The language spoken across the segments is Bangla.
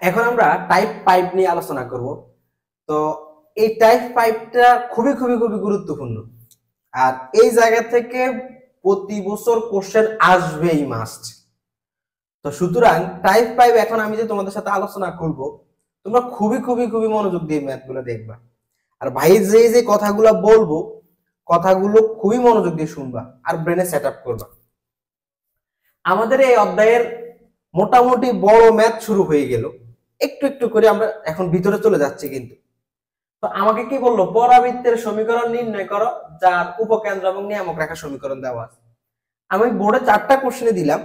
এখন আমরা টাইপ 5 নিয়ে আলোচনা করব। তো এই টাইপ 5টা খুবই খুবই খুবই গুরুত্বপূর্ণ, আর এই জায়গা থেকে প্রতি বছর কোশ্চেন আসবেই মাস্ট। তো সুতরাং টাইপ 5 এখন আমি যে তোমাদের সাথে আলোচনা করব, তোমরা খুবই খুবই খুবই মনোযোগ দিয়ে ম্যাথগুলো দেখবা। আর ভাই যে যে কথাগুলো বলবো, কথাগুলো খুবই মনোযোগ দিয়ে শুনবা আর ব্রেনে সেট আপ করবা। আমাদের এই অধ্যায়ের মোটামুটি বড় ম্যাথ শুরু হয়ে গেল, একটু একটু করে আমরা এখন ভিতরে চলে যাচ্ছি। কিন্তু তো আমাকে কি বললো, পরাবৃত্তের সমীকরণ নির্ণয় করো যার উপকেন্দ্র এবং নিয়ামক রেখা সমীকরণ দেওয়া আছে। আমি বোর্ডে 4টা কোশ্চেন দিলাম,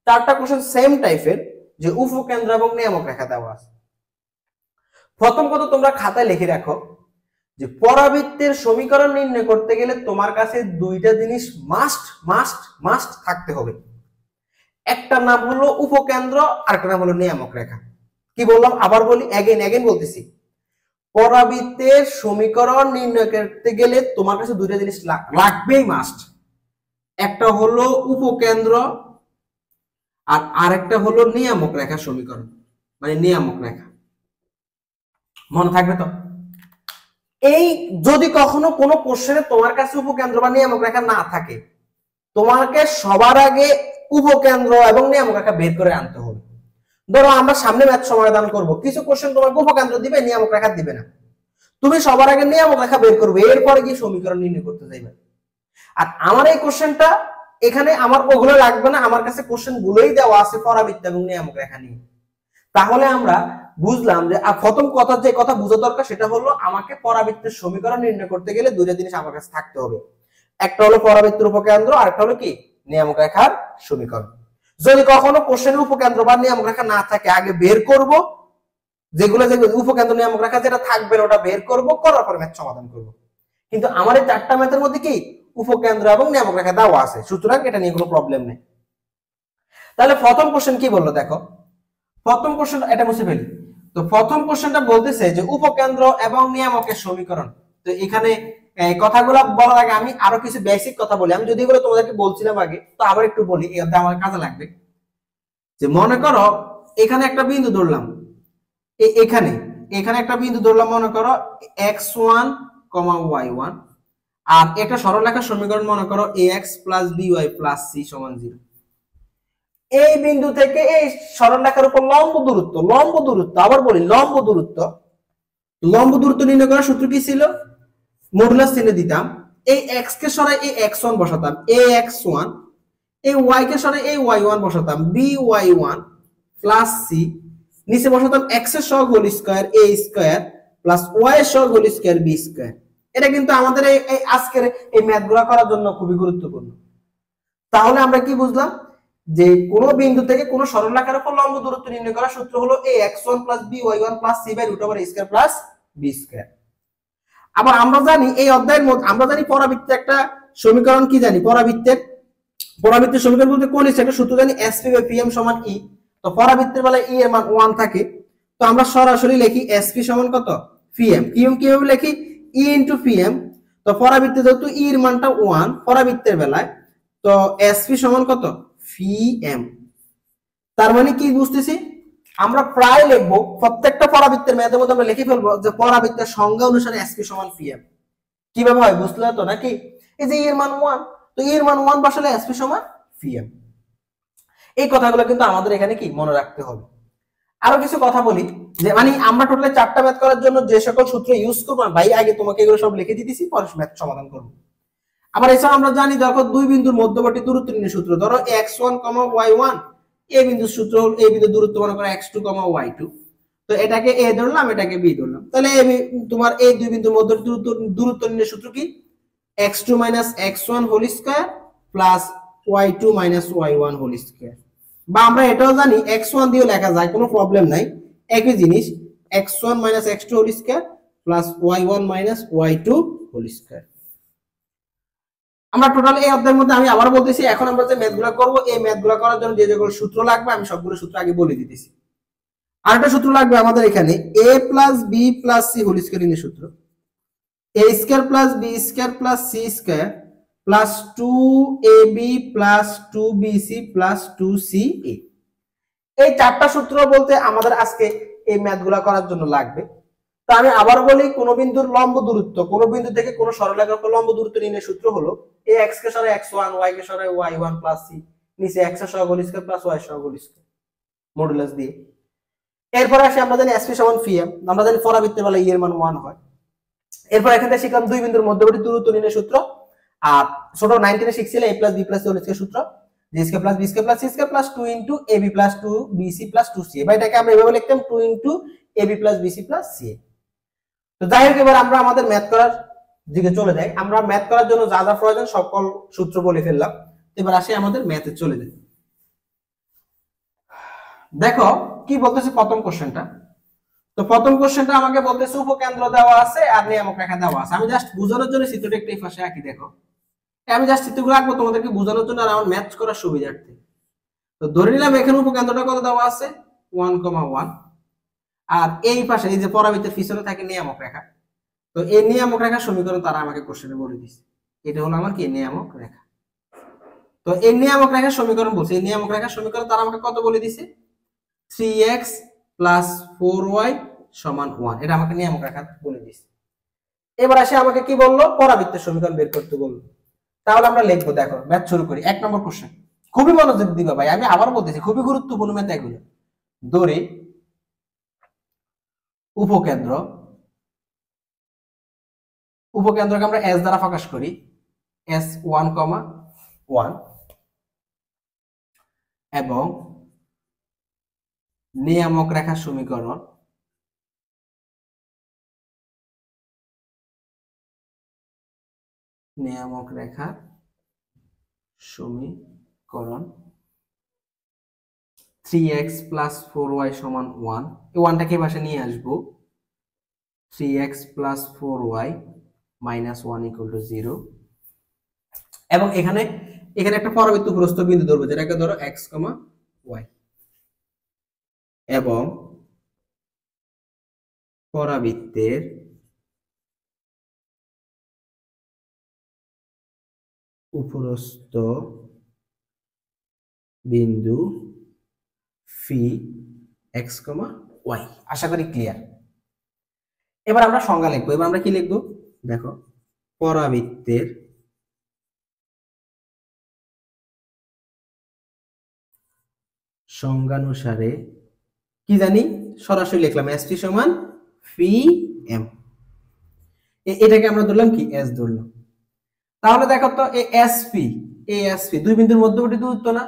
4টা কোশ্চেন সেম টাইপের, যে উপকেন্দ্র এবং নিয়ামক রেখা দেওয়া আছে। প্রথম কথা তোমরা খাতায় লিখে রাখো যে পরাবৃত্তের সমীকরণ নির্ণয় করতে গেলে তোমার কাছে দুইটা জিনিস মাস্ট মাস্ট মাস্ট থাকতে হবে। একটা নাম হলো উপকেন্দ্র, আরেকটা নাম হলো নিয়ামক রেখা। কি বললাম আবার বলি, এগেন বলতেছি, পরাবৃত্তের সমীকরণ নির্ণয় করতে গেলে তোমার কাছে দুইটা জিনিস লাগবেই মাস্ট। একটা হলো উপকেন্দ্র আর আরেকটা হলো নিয়ামক রেখা সমীকরণ, মানে নিয়ামক রেখা। মনে থাকবে তো? এই যদি কখনো কোনো কোশ্চেনে তোমার কাছে উপকেন্দ্র বা নিয়ামক রেখা না থাকে, তোমাকে সবার আগে উপকেন্দ্র এবং নিয়ামক রেখা বের করে আনতে হবে। ধরো আমরা সামনে ম্যাথ সমাধান করব, কিছু কোশ্চেন তোমাকে উপকেন্দ্র দিবে, নিয়ামক রেখা দিবে না। তুমি সবার আগে নিয়ামক রেখা বের করবে, এরপরে গিয়ে সমীকরণ নির্ণয় করতে যাইবে। আর আমার এই কোশ্চেনটা এখানে আমার ওগুলো লাগবে না, আমার কাছে কোশ্চেন গুলোই দেওয়া আছে পরাবৃত্ত এবং নিয়ামক রেখা নিয়ে। তাহলে আমরা বুঝলাম যে প্রথম কথা যে কথা বোঝা দরকার সেটা হলো, আমাকে পরাবৃত্তের সমীকরণ নির্ণয় করতে গেলে দুইটা জিনিস আমার কাছে থাকতে হবে। একটা হলো পরাবৃত্তের উপকেন্দ্র, আর একটা হলো কি নিয়ামক রেখার সমীকরণ। যদি কখনো কোশ্চেনের উপকেন্দ্র বা নিয়ামক রেখা না থাকে, আগে বের করব, যেগুলো উপকেন্দ্র নিয়ামক রেখা যেটা থাকবে ওটা বের করব, করার পর ম্যাথ সমাধান করব। কিন্তু আমার এই 4টা ম্যাথের মধ্যে কি উপকেন্দ্র এবং নিয়ামক রেখা দেওয়া আছে, সুতরাং এটা নিয়ে কোনো প্রবলেম নেই। তাহলে প্রথম কোশ্চেন কি বললো দেখো, প্রথম কোশ্চেন এটা মুছে ফেলি। তো প্রথম কোশ্চেনটা বলতেছে যে উপকেন্দ্র এবং নিয়ামকের সমীকরণ। তো এখানে এই কথাগুলো বলার আগে আমি আরো কিছু বেসিক কথা বলি। আমি যদি এগুলো তোমাদেরকে বলছিলাম আগে, তো আবার একটু বলি, এটা আমার কাজে লাগবে। যে মনে করো এখানে একটা বিন্দু ধরলাম, এখানে এখানে একটা বিন্দু ধরলাম, মনে করো x1, y1, আর একটা সরলরেখার সমীকরণ মনে করো ax + by + c = 0। এই বিন্দু থেকে এই সরলরেখার উপর লম্ব দূরত্ব আবার বলি লম্ব দূরত্ব নির্ণয় করার সূত্র কি ছিল? মডুলাস চিহ্ন দিতাম, এই x কে সরাই এই x1 বসাতাম ax1, এই y কে সরাই এই y1 বসাতাম by1 + c, নিচে বসাতাম x এর সহগ whole square a square plus y এর সহগ হোল স্কয়ার b স্কয়ার। এটা কিন্তু আমাদের এই আজকের এই ম্যাথগুলো করার জন্য খুবই গুরুত্বপূর্ণ। তাহলে আমরা কি বুঝলাম, যে কোন বিন্দু থেকে কোন সরলরেখার উপর লম্ব দূরত্ব নির্ণয় করার সূত্র হলো ax1 + by1 + c/√a² + b square. আবার আমরা জানি এই অধ্যায়ের মধ্যে আমরা জানি পরাবৃত্তের একটা সমীকরণ কি জানি, পরাবৃত্তের সমীকরণ বলতে কোন একটা সূত্র জানি, SP/PM = E। তো পরাবৃত্তের বেলায় E এর মান 1 থাকে, তো আমরা সরাসরি লিখি SP = কত, PM। কিভাবে লিখি, E * PM। তো পরাবৃত্তে যেহেতু E এর মানটা 1 পরাবৃত্তের বেলায়, তো SP = কত, PM। তার মানে কি বুঝতেছি, আমরা প্রায় লিখবো প্রত্যেকটা পরাবৃত্তের ম্যাথের মধ্যে আমরা লিখে ফেলবো যে পরাবৃত্তের সংজ্ঞা অনুসারে SP = PM। কিভাবে হয় বুঝলে তো নাকি? এই যে E এর মান 1, তো E এর মান 1 বসালে SP = PM। এই কথাগুলো কিন্তু আমাদের এখানে কি মনে রাখতে হবে। আরো কিছু কথা বলি, যে মানে আমরা টোটালি 4টা ম্যাথ করার জন্য যে সকল সূত্র ইউজ করব, ভাই আগে তোমাকে এগুলো সব লিখে দিতেছি, পরে ম্যাথ সমাধান করব। আবার এছাড়া আমরা জানি দেখো দুই বিন্দুর মধ্যবর্তী দূরত্ব নির্ণয় সূত্র, ধরো x1, y1, এই বিন্দুর সূত্র হলো, এই বিন্দুর দূরত্ব মনে করো x2, y2। তো এটাকে a ধরলাম, এটাকে b ধরলাম। তাহলে তোমার এই দুই বিন্দুর মধ্যে দূরত্ব নির্ণয় সূত্র কি, x2 - x1 whole square plus y2 - y1 whole square. বা আমরা এটাও জানি x1 দিয়েও লেখা যায়, কোনো প্রবলেম নাই, একই জিনিস, x1 - x2 whole square plus y1 - y2 whole square. আমরা টোটাল এই অধ্যায়ের মধ্যে আমি আবার বলতেছি, এখন আমরা যে ম্যাথগুলো করব, এই ম্যাথগুলো করার জন্য যে যেগুলো সূত্র লাগবে আমি সবগুলো সূত্র আগে বলে দিতেছি। আরেকটা সূত্র লাগবে আমাদের এখানে, a + b + c whole square এর সূত্র, a² + b² + c² plus 2ab + 2bc + 2ca। এই 4টা সূত্র বলতে আমাদের আজকে এই ম্যাথগুলা করার জন্য লাগবে। তো আমি আবার বলি, কোন বিন্দুর লম্ব দূরত্ব, কোন বিন্দু থেকে কোন সরলরেখার লম্ব দূরত্ব নির্ণয়ের সূত্র হলো a x কে সরাই x1, y কে সরাই y1 প্লাস c, নিচে x এর সহগ হোল স্কয়ার প্লাস y এর সহগ হোল স্কয়ার মডুলাস দিয়ে। এরপর আসি আমরা জানি sp সমান pm, আমরা জানি পরাবৃত্তের বেলায় e এর মান 1 হয়। এরপর এখান থেকে শিখলাম দুই বিন্দুর মধ্যবর্তী দূরত্ব নির্ণয়ের সূত্র, আর ছোট 19 এ শিখছিলে a + b + c whole square সূত্র, j square plus b square plus c square plus 2 into ab plus 2bc plus 2ca। এবার এটাকে আমরা এভাবে লিখতাম 2 into ab plus bc plus ca। তো যাই হোক, এবার আমরা আমাদের ম্যাথ করার দিকে চলে যাই। আমরা ম্যাথ করার জন্য যা যা প্রয়োজন সকল সূত্র বলে ফেললাম। এবার আসি আমাদের ম্যাথে চলে যাই। দেখো কি বলতেছে প্রথম কোশ্চেনটা। তো প্রথম কোশ্চেনটা আমাকে বলতেছে উপকেন্দ্র দেওয়া আছে আর নিয়ামক রেখা দেওয়া আছে। আমি জাস্ট বোঝানোর জন্য চিত্রটা একটু এই পাশে আঁকি। দেখো আমি জাস্ট চিত্রগুলো আঁকবো তোমাদেরকে বোঝানোর জন্য আর আমার ম্যাথ করার সুবিধার্থে। তো ধরে নিলাম এখানে উপকেন্দ্রটা কত দেওয়া আছে 1,1, আর এই পাশে এই যে পরাবৃত্তের পিছনে থাকে নিয়ামক রেখা। তো এই নিয়ামক রেখার সমীকরণ তারা আমাকে কোশ্চেনে বলে দিয়েছে। এটা হলো আমার কি নিয়ামক রেখা। তো এই নিয়ামক রেখার সমীকরণ বলছে, এই নিয়ামক রেখার সমীকরণ তারা আমাকে কত বলে দিয়েছে 3x + 4y = 1। এটা আমাকে নিয়ামক রেখা বলে দিয়েছে। এবার আসে আমাকে কি বললো পরাবৃত্তের সমীকরণ বের করতে বললো। তাহলে আমরা লিখবো, দেখো ম্যাথ শুরু করি। 1 নম্বর কোশ্চেন, খুবই মনোযোগ দিবা ভাই, আমি আবার বলতেছি খুবই গুরুত্বপূর্ণ ম্যাথ এগুলো। ধরি উপকেন্দ্রকে আমরা s দ্বারা প্রকাশ করি, s1,1, এবং নিয়ামক রেখার সমীকরণ নিয়ামক রেখার সমীকরণ 3x + 4y = 1। এই 1টাকে পাশে নিয়ে আসবো, 3x + 4y - 1 = 0। এবং এখানে একটা পরাবৃত্ত প্রস্থ বিন্দু ধরবো, যেটাকে ধরো x, y, এবং পরাবৃত্তের উপরস্থ বিন্দু ফি x, y। আশা করি ক্লিয়ার। এবার আমরা সংজ্ঞা লিখবো। এবার আমরা কি লিখবো, দেখো পরাবৃত্তের সংজ্ঞানুসারে কি জানি, সরাসরি লিখলাম sp = pm। এটাকে আমরা ধরলাম কি s ধরলাম। তাহলে দেখো তো এই sp দুই বিন্দুর মধ্যবর্তী দূরত্ব না,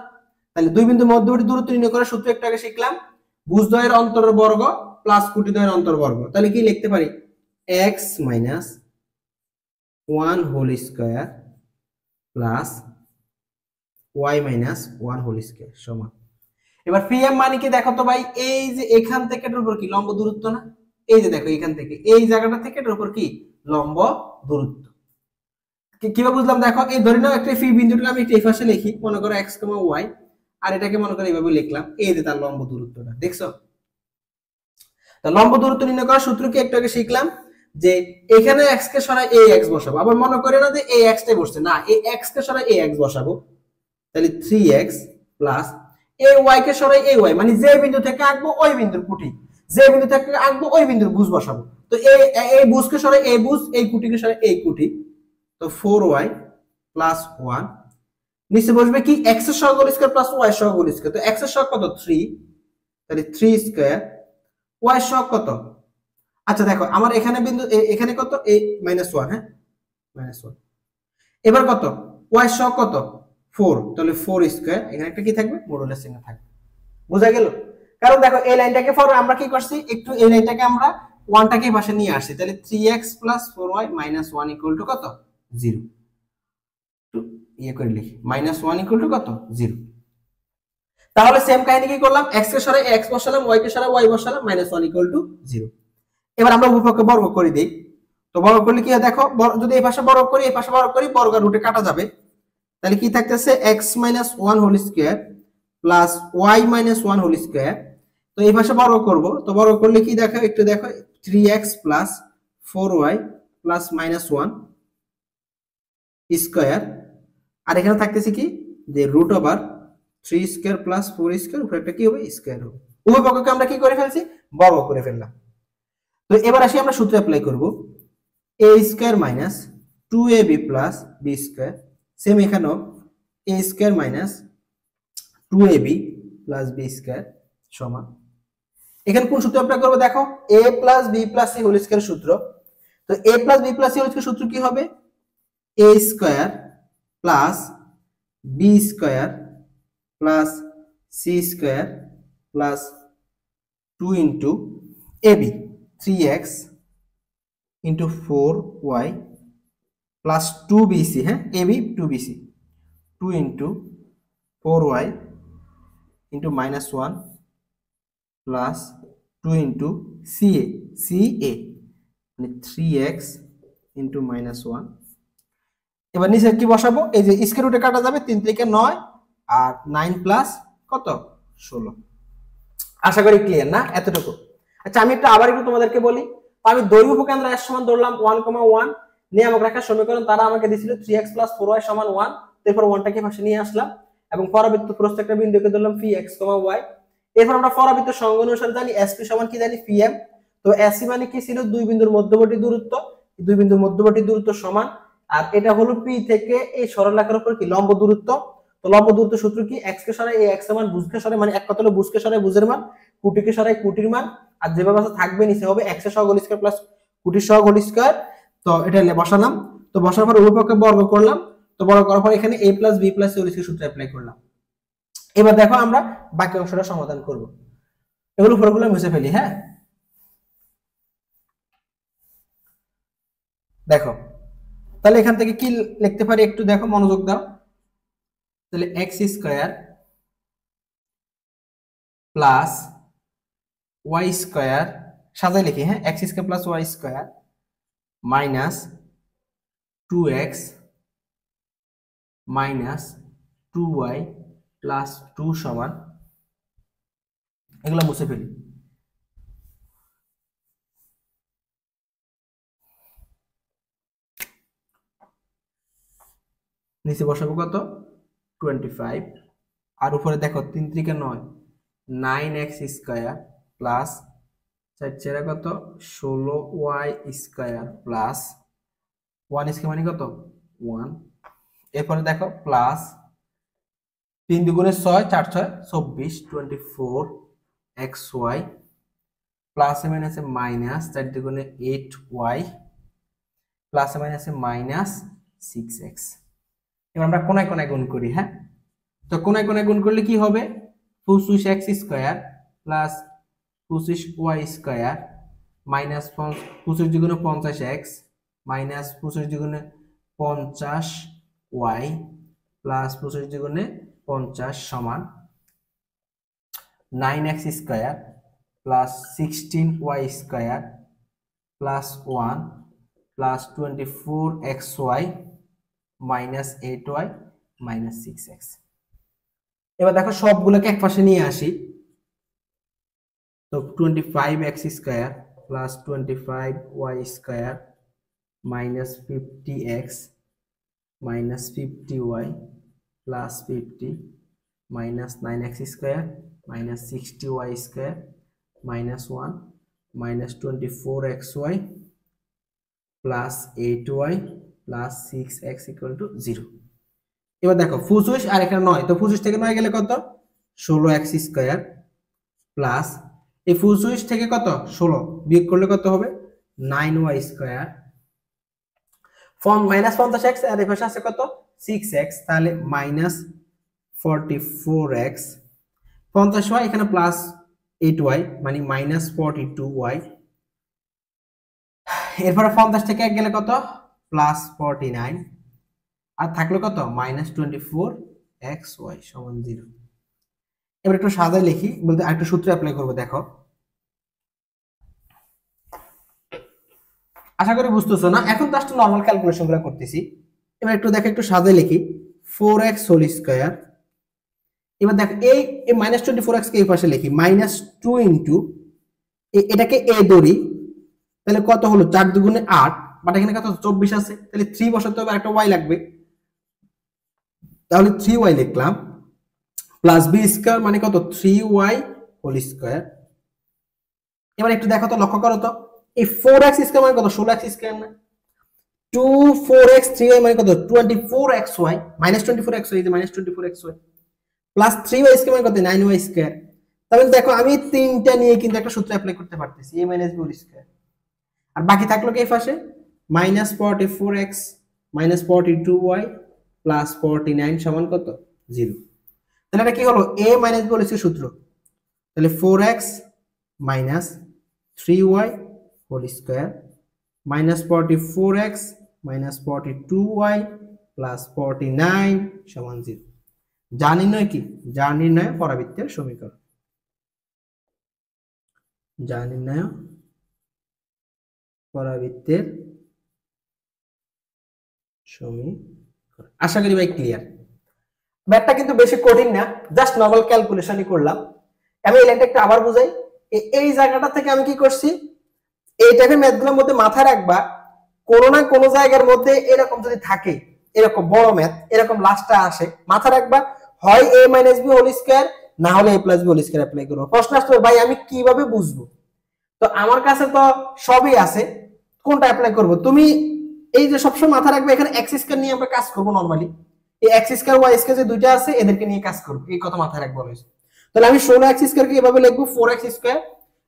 তাহলে দুই বিন্দুর মধ্যবর্তী দূরত্ব নির্ণয় করার সূত্র একটু আগে শিখলাম, ভুজদ্বয়ের অন্তরের বর্গ প্লাস কুটিদ্বয়ের অন্তর্বর্গ। তাহলে কি লিখতে পারি x - 1 whole square plus y - 1 whole square সমান। এবার pm মানে কি দেখো তো ভাই, এই যে এখান থেকে এটার উপর কি লম্ব দূরত্ব না, এই যে দেখো এখান থেকে এই জায়গাটা থেকে এটার উপর কি লম্ব দূরত্ব। কিভাবে বুঝলাম, দেখো এই ধরে নাও একটা ফি বিন্দুটা আমি এই পাশে লিখি, মনে করো x, y, আর এটাকে মনে করো এইভাবে লিখলাম, এই যে তার লম্ব দূরত্বটা দেখছো। তো লম্ব দূরত্ব নির্ণয় করার সূত্র কি একটু আগে শিখলাম, যে এখানে x কে সরাই ax বসাবো। আবার মনে করে না যে ax টাই বসছে, না এই x কে সরাই ax বসাবো। তাহলে 3x প্লাস ay কে সরাই ay, মানে যে বিন্দু থেকে আঁকবো ওই বিন্দুর কুটি, যে বিন্দু থেকে আঁকবো ওই বিন্দুর ভুজ বসাবো। তো এই ভুজকে সরাই এই ভুজ, এই কুটিকে সরাই এই কুটি। তো 4y + 1, নিচে বসবে কি x এর সহগ হোল স্কয়ার প্লাস y এর সহগ হোল স্কয়ার। তো x এর সহগ কত 3, তাহলে 3 স্কয়ার, y এর সহগ কত, আচ্ছা দেখো আমার এখানে বিন্দু এখানে কত a -1, হ্যাঁ -1। এবার কত y এর সহগ কত 4, তাহলে 4 স্কয়ার, এখানে একটা কি থাকবে মডুলাস চিহ্ন থাকবে। বোঝা গেল? কারণ দেখো এই লাইনটাকে আমরা কি করছি, একটু এই লাইনটাকে আমরা 1টাকে পাশে নিয়ে আসছি। তাহলে 3x + 4y - 1 = কত 0। ইয়ে করে লিখি -1 = কত 0। তাহলে সেম কাহিনী কি করলাম, x কে সরাই x বসালাম, y কে সরাই y বসালাম, -1 = 0। এবার আমরা উভয়পক্ষে বর্গ করে দেই। তো বর্গ করলে কি হয় দেখো, যদি এই পাশে বর্গ করি এই পাশে বর্গ করি, বর্গ আর রুটে কাটা যাবে। তাহলে কি থাকতেছে x - 1 whole square plus y - 1 whole square. তো এই পাশে বর্গ করব, তো বর্গ করলে কি দেখো একটু দেখো 3x + 4y + -1 স্কয়ার, আর এখানে থাকতেছে কি যে √3² + 4² উপরে একটা কি হবে স্কয়ার হবে। উভয় পক্ষকে আমরা কি করে ফেলছি, বর্গ করে ফেললাম। তো এবার আসি আমরা সূত্র অ্যাপ্লাই করব, a square minus 2ab plus b square, same এখানেও a square minus 2ab plus b square সমান, এখানে কোন সূত্র অ্যাপ্লাই করব দেখো, a plus b plus c whole square সূত্র। তো a plus b plus c whole square সূত্র কি হবে, a square plus b square plus c square plus 2 into ab 3x into 4y plus 2bc, হ্যাঁ ab 2bc 2 into 4y into minus 1 plus 2 into ca মানে 3x ইনটু মাইনাস 1। এবার নিচে কি বসাবো, এই যে স্কয়ার রুটে কাটা যাবে, 3 থেকে 9 আর 9 প্লাস কত 16। আশা করি ক্লিয়ার না এতটুকু। আচ্ছা আমি আবার একটু তোমাদেরকে বলি, আমি দৈর্ঘ্য উপকেন্দ্র s সমান ধরলাম 1,1, নিয়ামক রেখার সমীকরণ তারা আমাকে দিয়েছিল 3x + 4y = 1, তারপর 1টাকে পাশে নিয়ে আসলাম এবং পরাবৃত্ত প্রস্থ একটা বিন্দুকে ধরলাম px, y। এরপর আমরা পরাবৃত্ত সংজ্ঞা অনুসারে জানি sp সমান কি জানি pm। তো sc মানে কি ছিল, দুই বিন্দুর মধ্যবর্তী দূরত্ব, দুই বিন্দুর মধ্যবর্তী দূরত্ব সমান, আর এটা হলো p থেকে এই সরলরেখার উপর কি লম্ব দূরত্ব। তো লম্ব দূরত্ব সূত্র কি, x কে সরাই a x এর মান, ভুজকে সরাই মানে এক কথা হলো ভুজকে সরাই ভুজের মান, কুটিকে সরাই কুটির মান, আর যেভাবে আছে থাকবে নিচে হবে x এর সহগ হোল স্কয়ার প্লাস কুটির সহগ হোল স্কয়ার। তো এটা বসালাম, তো বসার পর উভয় পক্ষে বর্গ করলাম, তো বর্গ করার পর এখানে a + b + c whole square সূত্র অ্যাপ্লাই করলাম। এবার দেখো আমরা বাকি অংশটা সমাধান করব, এগুলো উপরগুলো মুছে ফেলি। হ্যাঁ দেখো তাহলে এখান থেকে কি লিখতে পারি একটু দেখো, মনোযোগ দাও। তাহলে x square plus y square, সাজাই লিখি, হ্যাঁ x square plus y square minus 2x minus 2y plus 2 সমান, এগুলো মুছে ফেলি। নিচে বসাবো কত 25, আর উপরে দেখো 3 × 9 9x স্কয়ার প্লাস 4 × কত 16y স্কয়ার প্লাস 1 স্কয়ার মানে কত 1। এরপরে দেখো প্লাস 3 × 6 4 × 6 24 24xy প্লাস মাইনাসে মাইনাস 4 × 8y প্লাস মাইনাসে মাইনাস 6x। এবার আমরা কোণায় কোণায় গুণ করি। হ্যাঁ তো কোণায় কোণায় গুণ করলে কি হবে, 25x square plus 25y square minus 25 × 50x minus 25 × 50y plus 25 × 50 সমান 9x square plus 16y square plus 1 plus 24xy minus 8y minus 6x। এবার দেখো সবগুলোকে এক পাশে নিয়ে আসি, তো 25x square plus 25y square minus 50x minus 50y plus 50 minus 9x square minus 60y square minus 1 minus 24xy plus 8y plus 6x = 0। এবার দেখো 25 আর এখানে 9, তো 25 থেকে 9 গেলে কত 16x স্কয়ার প্লাস এই 25 থেকে কত 16 বিয়োগ করলে কত হবে 9y স্কয়ার মাইনাস 50x আর এই পাশে আছে কত 6x, তাহলে মাইনাস 44x 50y এখানে প্লাস 8y মানে মাইনাস 42y। এরপরে 50 থেকে 1 গেলে কত প্লাস 49 আর থাকলো কত মাইনাস 24xy সমান 0। এবার একটু সাজায় লিখি, বলতে আরেকটা সূত্র অ্যাপ্লাই করব। দেখো আশা করি বুঝতেছো না, এখন জাস্ট নরমাল ক্যালকুলেশন গুলো করতেছি। এবার একটু দেখো, একটু সাজায় লিখি 4x হোল স্কয়ার। এবার দেখো এই মাইনাস 24x কে এই পাশে লিখি মাইনাস 2 ইনটু এটাকে a ধরি, তাহলে কত হলো 4 × 2 = 8, বাট এখানে কত 24 আছে, তাহলে 3 বসাতে হবে, একটা y লাগবে, তাহলে 3y লিখলাম প্লাস b স্কয়ার মানে কত 3y হোল স্কয়ার। এবার একটু দেখো তো, লক্ষ্য করো তো, এই 4x স্কয়ার মানে কত? 16x স্কয়ার না? 2 4x 3y মানে কত? 24xy, -24xy, এই যে -24xy প্লাস 3y স্কয়ার মানে কত? 9y square. তাহলে দেখো আমি তিনটা নিয়ে কিন্তু একটা সূত্র অ্যাপ্লাই করতে পারতেছি, a - b হোল স্কয়ার। আর বাকি থাকলো কি এই পাশে? -44x -42y প্লাস 49 সমান কত? 0। তাহলে এটা কি হলো? a - b হোল স্কয়ার সূত্র। তাহলে 4x - 3y whole square -44x -42y plus 49 সমান 0। যা নির্ণয় কি? যা নির্ণয় পরাবৃত্তের সমীকরণ। যা নির্ণয় পরাবৃত্তের সমীকরণ। আশা করি ভাই ক্লিয়ার। ম্যাথটা কিন্তু বেশি কঠিন না, জাস্ট নরমাল ক্যালকুলেশনই করলাম। আমি এই লাইনটা একটু আবার বুঝাই। এই জায়গাটা থেকে আমি কি করছি, এই টাইপের ম্যাথগুলোর মধ্যে মাথায় রাখবা, কোনো না কোনো জায়গার মধ্যে এরকম যদি থাকে, এরকম বড় ম্যাথ এরকম লাস্টে আসে, মাথায় রাখবা হয় a - b হোল স্কয়ার, না হলে a + b whole square apply করব। প্রশ্ন আসলে ভাই আমি কিভাবে বুঝবো? তো আমার কাছে তো সবই আছে, কোনটা অ্যাপ্লাই করব? তুমি এই যে সবসময় মাথায় রাখবে, এখানে x স্কয়ার নিয়ে আমরা কাজ করব নরমালি। এই x স্কয়ার y স্কয়ার যে দুইটা আছে এদেরকে নিয়ে কাজ করব, এই কথা মাথায় রাখবো অলওয়েজ। তাহলে আমি 16x স্কয়ার কে এভাবে লিখবো 4x স্কয়ার,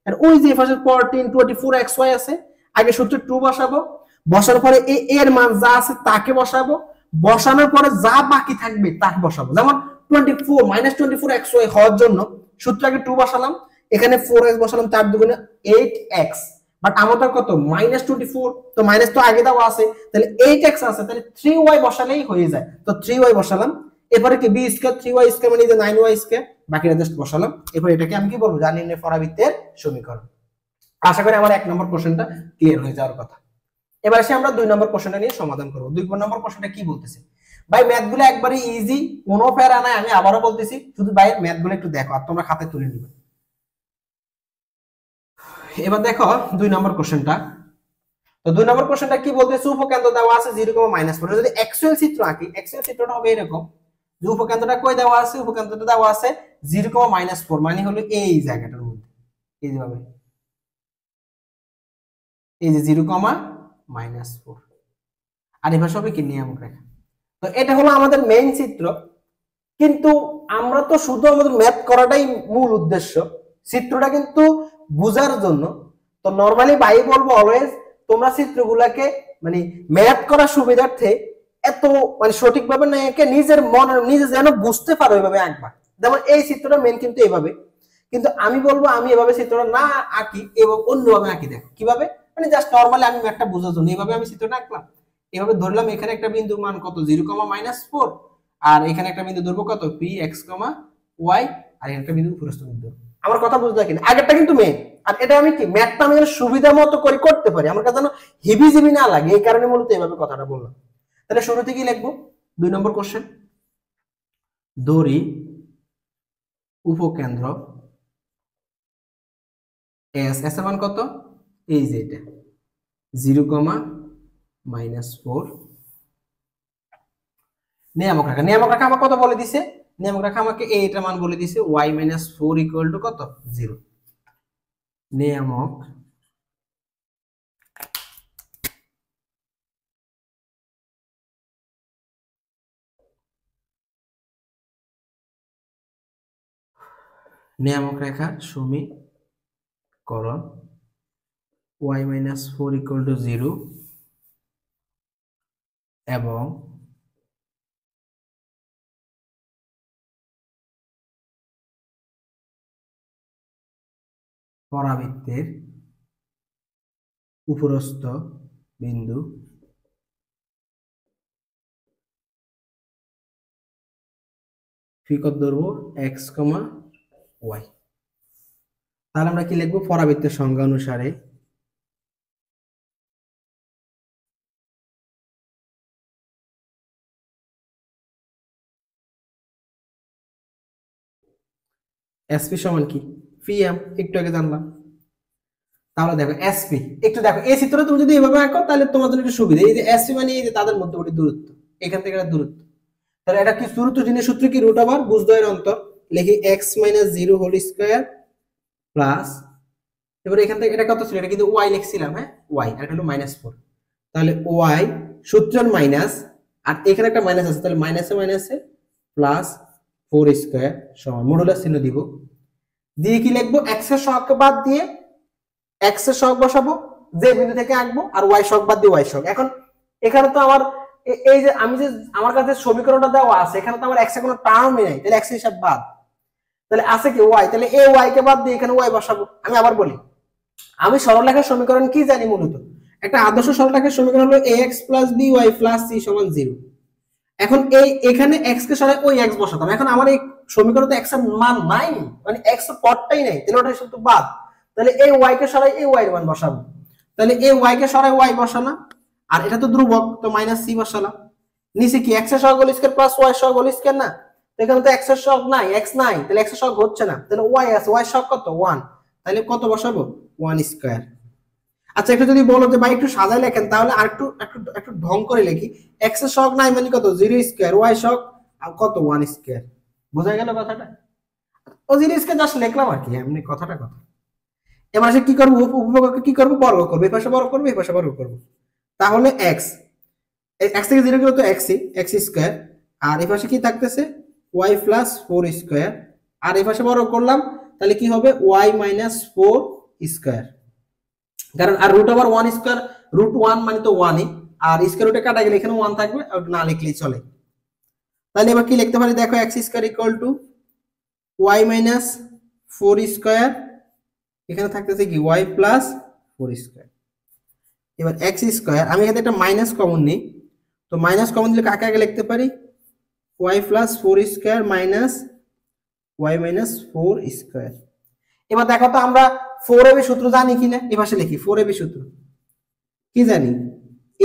আর ওই যে পাশে 14 24xy আছে, আগে সূত্রে 2 বসাবো, বসার পরে এর মান যা আছে তাকে বসাবো, বসানোর পরে যা বাকি থাকবে তাকে বসাবো। যেমন 24 -24xy হওয়ার জন্য সূত্রে আগে 2 বসালাম, এখানে 4x বসালাম, 4 দুগুণে 8x, বাট আমাদের কত? -24, তো মাইনাস তো আগে দেওয়া আছে, তাহলে 8x আছে, তাহলে 3y বসালেই হয়ে যায়। তো 3y বসালাম, এরপরে কি b স্কয়ার 3y স্কয়ার মানে যে 9y স্কয়ার, বাকিটা জাস্ট বসালাম। এরপর এটাকে আমি কি বলবো? যা নির্ণয় পরাবৃত্তের সমীকরণ। আশা করি আমার 1 নম্বর কোশ্চেনটা ক্লিয়ার হয়ে যাওয়ার কথা। এবার এসে আমরা 2 নম্বর কোশ্চেনটা নিয়ে সমাধান করব। 2 নম্বর কোশ্চেনটা কি বলতেছে? ভাই ম্যাথগুলো একবারে ইজি, কোনো প্যারা নাই, আমি আবারো বলতেছি, শুধু ভাই ম্যাথগুলো একটু দেখো আর তোমরা খাতায় তুলে নিবে। এবার দেখো 2 নম্বর কোশ্চেনটা। তো 2 নম্বর কোশ্চেনটা কি বলতেছে? উপকেন্দ্র দেওয়া আছে 0,-4। যদি অ্যাকচুয়াল চিত্র আঁকি, অ্যাকচুয়াল চিত্রটা হবে এরকম যে উপকেন্দ্রটা কই দেওয়া আছে? উপকেন্দ্রটা দেওয়া আছে 0,-4, মানে হলো এই জায়গাটার মধ্যে, এই যেভাবে, এই যে 0,-4, আর এবার সবই কি নিয়ামক রেখা। তো এটা হলো আমাদের মেইন চিত্র, কিন্তু আমরা তো শুধু আমাদের ম্যাথ করাটাই মূল উদ্দেশ্য, চিত্রটা কিন্তু বোঝার জন্য। তো নরমালি ভাই বলবো অলওয়েজ তোমরা চিত্রগুলোকে মানে ম্যাথ করার সুবিধার্থে এত মানে সঠিকভাবে না একে নিজের মনে নিজে যেন বুঝতে পারো এইভাবে আঁকবা। যেমন এই চিত্রটা মেন কিন্তু এইভাবে, কিন্তু আমি বলবো আমি এভাবে চিত্রটা না আঁকি এবং অন্যভাবে আঁকি। দেখো কিভাবে, মানে জাস্ট নরমালি আমি ম্যাথটা বোঝার জন্য এইভাবে আমি চিত্রটা আঁকলাম। এভাবে ধরলাম এখানে একটা বিন্দুর মান কত? 0,-4, আর এখানে একটা বিন্দু ধরবো কত? p x, y, আর এখানে একটা বিন্দু প্রস্থ বিন্দু। আমার কথা বুঝতে কিনা? আগেরটা কিন্তু মেইন, আর এটা আমি কি ম্যাথটা আমি সুবিধা মতো করে করতে পারি, আমার কাছে যেন হিবিজিবি না লাগে, এই কারণে মূলত এইভাবে কথাটা বললাম। তাহলে শুরু থেকে লিখবো 2 নম্বর কোশ্চেন। ধরি উপকেন্দ্র s, s এর মান কত? এই যে এটা 0,-4, নিয়ামক রেখা। নিয়ামক রেখা আমাকে কত বলে দিছে? নিয়ামক রেখা আমাকে এইটা মান বলে দিছে y - 4 = কত? 0। নিয়ামক নিয়ামক রেখার সমীকরণ y - 4 = 0 এবং পরাবৃত্তের উপরস্থ বিন্দু ফিকত ধরবো x, y। তাহলে আমরা কি লিখবো? পরাবৃত্তের সংজ্ঞা অনুসারে SP সমান কি? PM, একটু আগে জানলাম। তাহলে দেখো SP, একটু দেখো এই চিত্রটা তুমি যদি এভাবে আঁকো তাহলে তোমার জন্য একটু সুবিধা। এই যে SP মানে এই যে তাদের মধ্যে দূরত্ব, এখান থেকে এটা দূরত্ব। তাহলে এটা কি দূরত্ব জিনিস সূত্র কি? √বুঝদয়ের অন্তর। লিখি x - 0 হোল স্কয়ার প্লাস, এবার এখান থেকে এটা কত ছিল, এটা কিন্তু ওয়াই লিখছিলাম, হ্যাঁ ওয়াই, আর এটা হলো -4, তাহলে ওয়াই সূত্রের মাইনাস, আর এখানে একটা মাইনাস আছে, তাহলে মাইনাসে মাইনাসে প্লাস 4 স্কয়ার সমান মডুলাস চিহ্ন দিব, দিয়ে কি লিখবো, এক্স এর সহগকে বাদ দিয়ে এক্স এর সহগ বসাবো, যে বিন্দু থেকে আঁকবো, আর ওয়াই সহগ বাদ দিয়ে ওয়াই সহগ। এখন এখানে তো আমার এই যে আমি যে আমার কাছে সমীকরণটা দেওয়া আছে, এখানে তো আমার এক্স এর কোনো টার্মই নাই, তাহলে এক্স এর হিসাব বাদ, তাহলে আছে কি ওয়াই, তাহলে এই ওয়াই কে বাদ দিয়ে এখানে ওয়াই বসাবো। আমি আবার বলি, আমি সরলরেখার সমীকরণ কি জানি, মূলত একটা আদর্শ সরলরেখার সমীকরণ হলো ax + by + c = 0। এখন এখানে x কে সরাই ওই x বসাতাম, এখন আমার এই সমীকরণে x এর মান নাই, মানে x এর পদটাই নাই, তাহলে ওটা শুধু বাদ, তাহলে এই y কে সরাই এই y এর মান বসাবো, তাহলে এই y কে সরাই y বসানা, আর এটা তো ধ্রুবক, তো -c বসালাম, নিচে কি x এর সহগ হোল স্কয়ার প্লাস y সহগ হোল স্কয়ার না, তো এখানে তো x এর সহগ নাই, x নাই, তাহলে x এর সহগ হচ্ছে না, তাহলে y আছে, y সহগ কত 1, তাহলে কত বসাবো 1 স্কয়ার। আচ্ছা একটু যদি বলো যে ভাই একটু সাজাই লেখেন, তাহলে আর একটু একটু একটু ঢং করে লিখি, x এর সহগ নাই মানে কত 0 স্কয়ার, y সহগ কত 1 স্কয়ার, বোঝা গেল কথাটা? ও 0 স্কয়ার জাস্ট লিখলাম আর কি, এমনি কথাটা কথা। এবার আসে কি করব, উপপাদ্যকে কি করব, বর্গ করব, এই পাশে বর্গ করব, এই পাশে বর্গ করব, তাহলে x থেকে 0 গেলে তো x স্কয়ার, আর এই পাশে কি থাকতেছে y + 4 স্কয়ার, আর এই পাশে বর্গ করলাম, তাহলে কি হবে y - 4 স্কয়ার, কারণ আর √1 স্কয়ার, √1 মানে তো 1ই, আর স্কয়ার রুটে কাটা গেলে এখানে 1 থাকবে, আর না লিখলেই চলে। তাহলে এবার কি লিখতে পারি, দেখো x² y - 4 স্কয়ার, এখানে থাকতেছে কি y + 4 স্কয়ার। এবার x², আমি এখানে একটা মাইনাস কমন নিই, তো মাইনাস কমন দিলে কাকে আগে লিখতে পারি, y + 4 square minus y - 4 square. এবার দেখো তো আমরা 4ab সূত্র জানি কিনা, এই পাশে লিখি 4ab সূত্র কি জানি,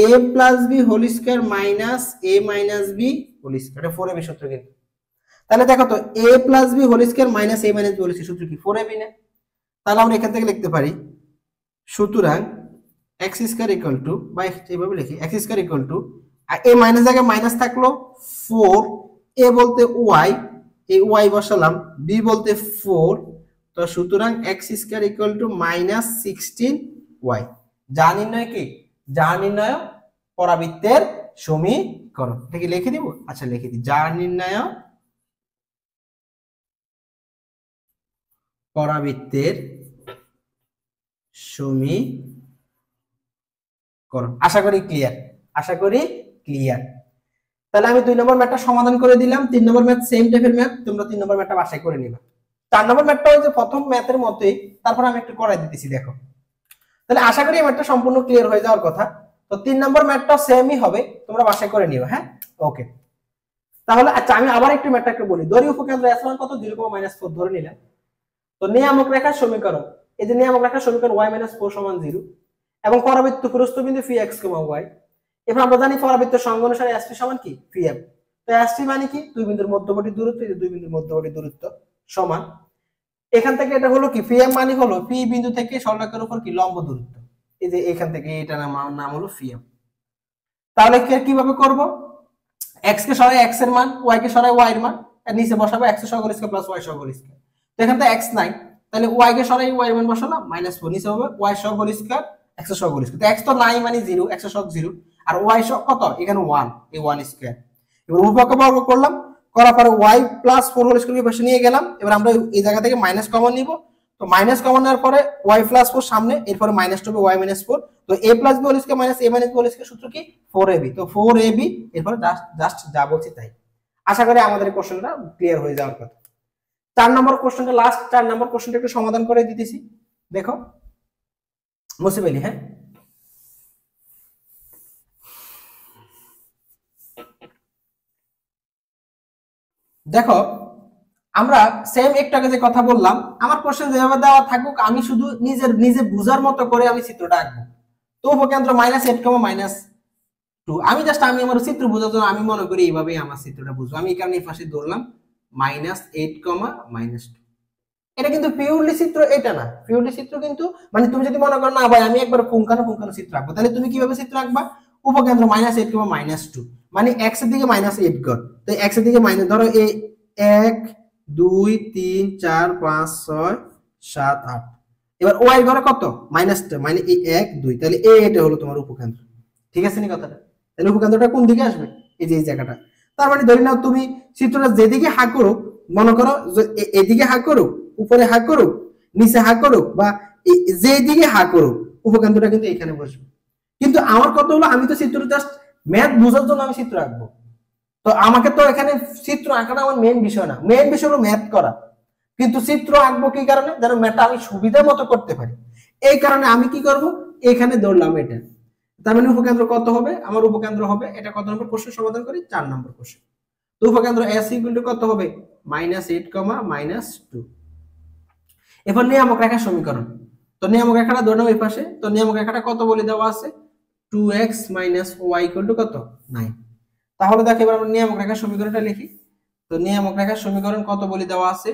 a + b whole square minus a - b whole square, এটা 4ab সূত্র কিন্তু। তাহলে দেখো তো a + b whole square minus a - b whole square সূত্র কি 4ab না, তাহলে আমরা এখান থেকে লিখতে পারি, সুতরাং x² বা এইভাবে লিখি x² আর a মাইনাস জায়গায় মাইনাস থাকলো 4, a বলতে y, এই y বসালাম, b বলতে 4, তো সুতরাং x² -16y, যা নির্ণয় কি, যা নির্ণয় পরাবৃত্তের সমীকরণ, এটা কি লিখে দিব, আচ্ছা লিখে দিই, যা নির্ণয় পরাবৃত্তের সমীকরণ। আশা করি ক্লিয়ার, আশা করি ক্লিয়ার। তাহলে আমি 2 নম্বর ম্যাথটা সমাধান করে দিলাম, 3 নম্বর ম্যাথ সেম টাইপের ম্যাথ, তোমরা 3 নম্বর ম্যাথটা বাসায় করে নিবা। 4 নম্বর ম্যাথটা ওই যে প্রথম ম্যাথের মতোই, তারপর আমি একটু করাই দিতেছি, দেখো। তাহলে আশা করি এই ম্যাথটা সম্পূর্ণ ক্লিয়ার হয়ে যাওয়ার কথা। তো 3 নম্বর ম্যাথটা সেমই হবে, তোমরা বাসায় করে নিবা, হ্যাঁ ওকে। তাহলে আচ্ছা আমি আবার একটু ম্যাথটা একটু বলি, দড়ি উপকেন্দ্র S1 কত 0, -4 ধরে নিলাম, তো নিয়ামক রেখার সমীকরণ, এই যে নিয়ামক রেখার সমীকরণ y - 4 = 0, এবং পরাবৃত্ত প্রস্থ বিন্দু phi x, y। এবার আমরা জানি পরাবৃত্তের সংজ্ঞা অনুসারে ST সমান কি pm, তো ST মানে কি দুই বিন্দুর মধ্যবর্তী দূরত্ব, এই যে দুই বিন্দুর মধ্যবর্তী দূরত্ব সমান, এখান থেকে এটা হলো কি pm মানে হলো p বিন্দু থেকে সরলরেখার উপর কি লম্ব দূরত্ব, এই যে এখান থেকে এটা নাম হলো pm। তাহলে কিভাবে করব, x কে সরাই x এর মান, y কে সরাই y এর মান, আর নিচে বসাবো x এর সহগ হোল স্কয়ার প্লাস y সহগ হোল স্কয়ার, তো এখানে তো x নাই, তাহলে y কে সরাই y এর মান বসালাম -4, নিচে হবে y সহগ হোল স্কয়ার x এর সহগ হোল স্কয়ার, তো x তো নাই মানে 0, x এর সহগ 0, আর y সহগ কত এখানে 1, এই 1 স্কয়ার। এবার উভয়কে বর্গ করলাম, করার পরে y + 4 হোল স্কয়ার পাশে নিয়ে গেলাম, এবার আমরা এই জায়গা থেকে মাইনাস কমন নিব, তো মাইনাস কমন নেওয়ার পরে y + 4 সামনে, এরপরে মাইনাস হবে y - 4, তো a + b whole square minus a - b whole square সূত্র কি 4ab, তো 4ab, এরপরে জাস্ট যা বলছি তাই। আশা করি আমাদের কোশ্চেনটা ক্লিয়ার হয়ে যাওয়ার কথা। 4 নম্বর কোশ্চেনটা, লাস্ট 4 নম্বর কোশ্চেনটা একটু সমাধান করে দিতেছি, দেখো মুসিব আলী, হ্যাঁ দেখো আমরা সেম একটু আগে যে কথা বললাম, আমার কোশ্চেন যেভাবে দেওয়া থাকুক, আমি শুধু নিজে বুঝার মতো করে আমি চিত্রটা আঁকবো। তো উপকেন্দ্র -8, -2, আমি আমার চিত্র বোঝার জন্য আমি মনে করি এইভাবেই আমার চিত্রটা বুঝবো, আমি এই কারণে এই পাশে ধরলাম -8, -2। এটা কিন্তু পিওরলি চিত্র, এটা না পিওরলি চিত্র, কিন্তু মানে তুমি যদি মনে করো না ভাই আমি একবার পুঙ্খানুপুঙ্খানু চিত্র আঁকবো, তাহলে তুমি কিভাবে চিত্র আঁকবা, উপকেন্দ্র -8, -2, মানে x এর দিকে -8 গড়, তো x এর দিকে মাইনাস, ধরো এই 1 2 3 4 5 6 7 8। এবার ওয়াই ঘরে কত মাইনাসটা মানে এই 1 2, তাহলে এটা হলো তোমার উপকেন্দ্র। ঠিক আছে নি কথাটা? তাহলে উপকেন্দ্রটা কোন দিকে আসবে? এই যে এই জায়গাটা। তার মানে ধরে নাও তুমি চিত্রটা যেদিকে হাঁক করো, মনে করো এদিকে হাঁক করো, উপরে হাঁক করো, নিচে হাঁক করো, বা যেদিকে হাঁক করো, উপকেন্দ্রটা কিন্তু এখানে বসবে। কিন্তু আমার কথা হলো আমি তো চিত্র জাস্ট ম্যাথ বোঝার জন্য আমি চিত্র আঁকবো। তো আমাকে তো এখানে চিত্র আঁকাটা আমার মেন বিষয় না, মেন বিষয় হলো ম্যাথ করা। কিন্তু চিত্র আঁকবো কি কারণে? যেন ম্যাথটা আমি সুবিধা মতো করতে পারি। এই কারণে আমি কি করব, এখানে ধরলাম এটা। তার মানে উপকেন্দ্র কত হবে? আমার উপকেন্দ্র হবে, এটা কত নম্বর কোশ্চেন সমাধান করি? 4 নম্বর কোশ্চেন। তো উপকেন্দ্র এস ইকুয়াল টু কত হবে? -8, -2। এবার নিয়ামক রেখার সমীকরণ। তো নিয়ামক রেখাটা ধরে নাও এই পাশে। তো নিয়ামক রেখাটা কত বলে দেওয়া আছে? 2x - y = কত? 9। তাহলে দেখো এবার আমরা নিয়ামক রেখার সমীকরণটা লিখি। তো নিয়ামক রেখার সমীকরণ কত বলে দেওয়া আছে?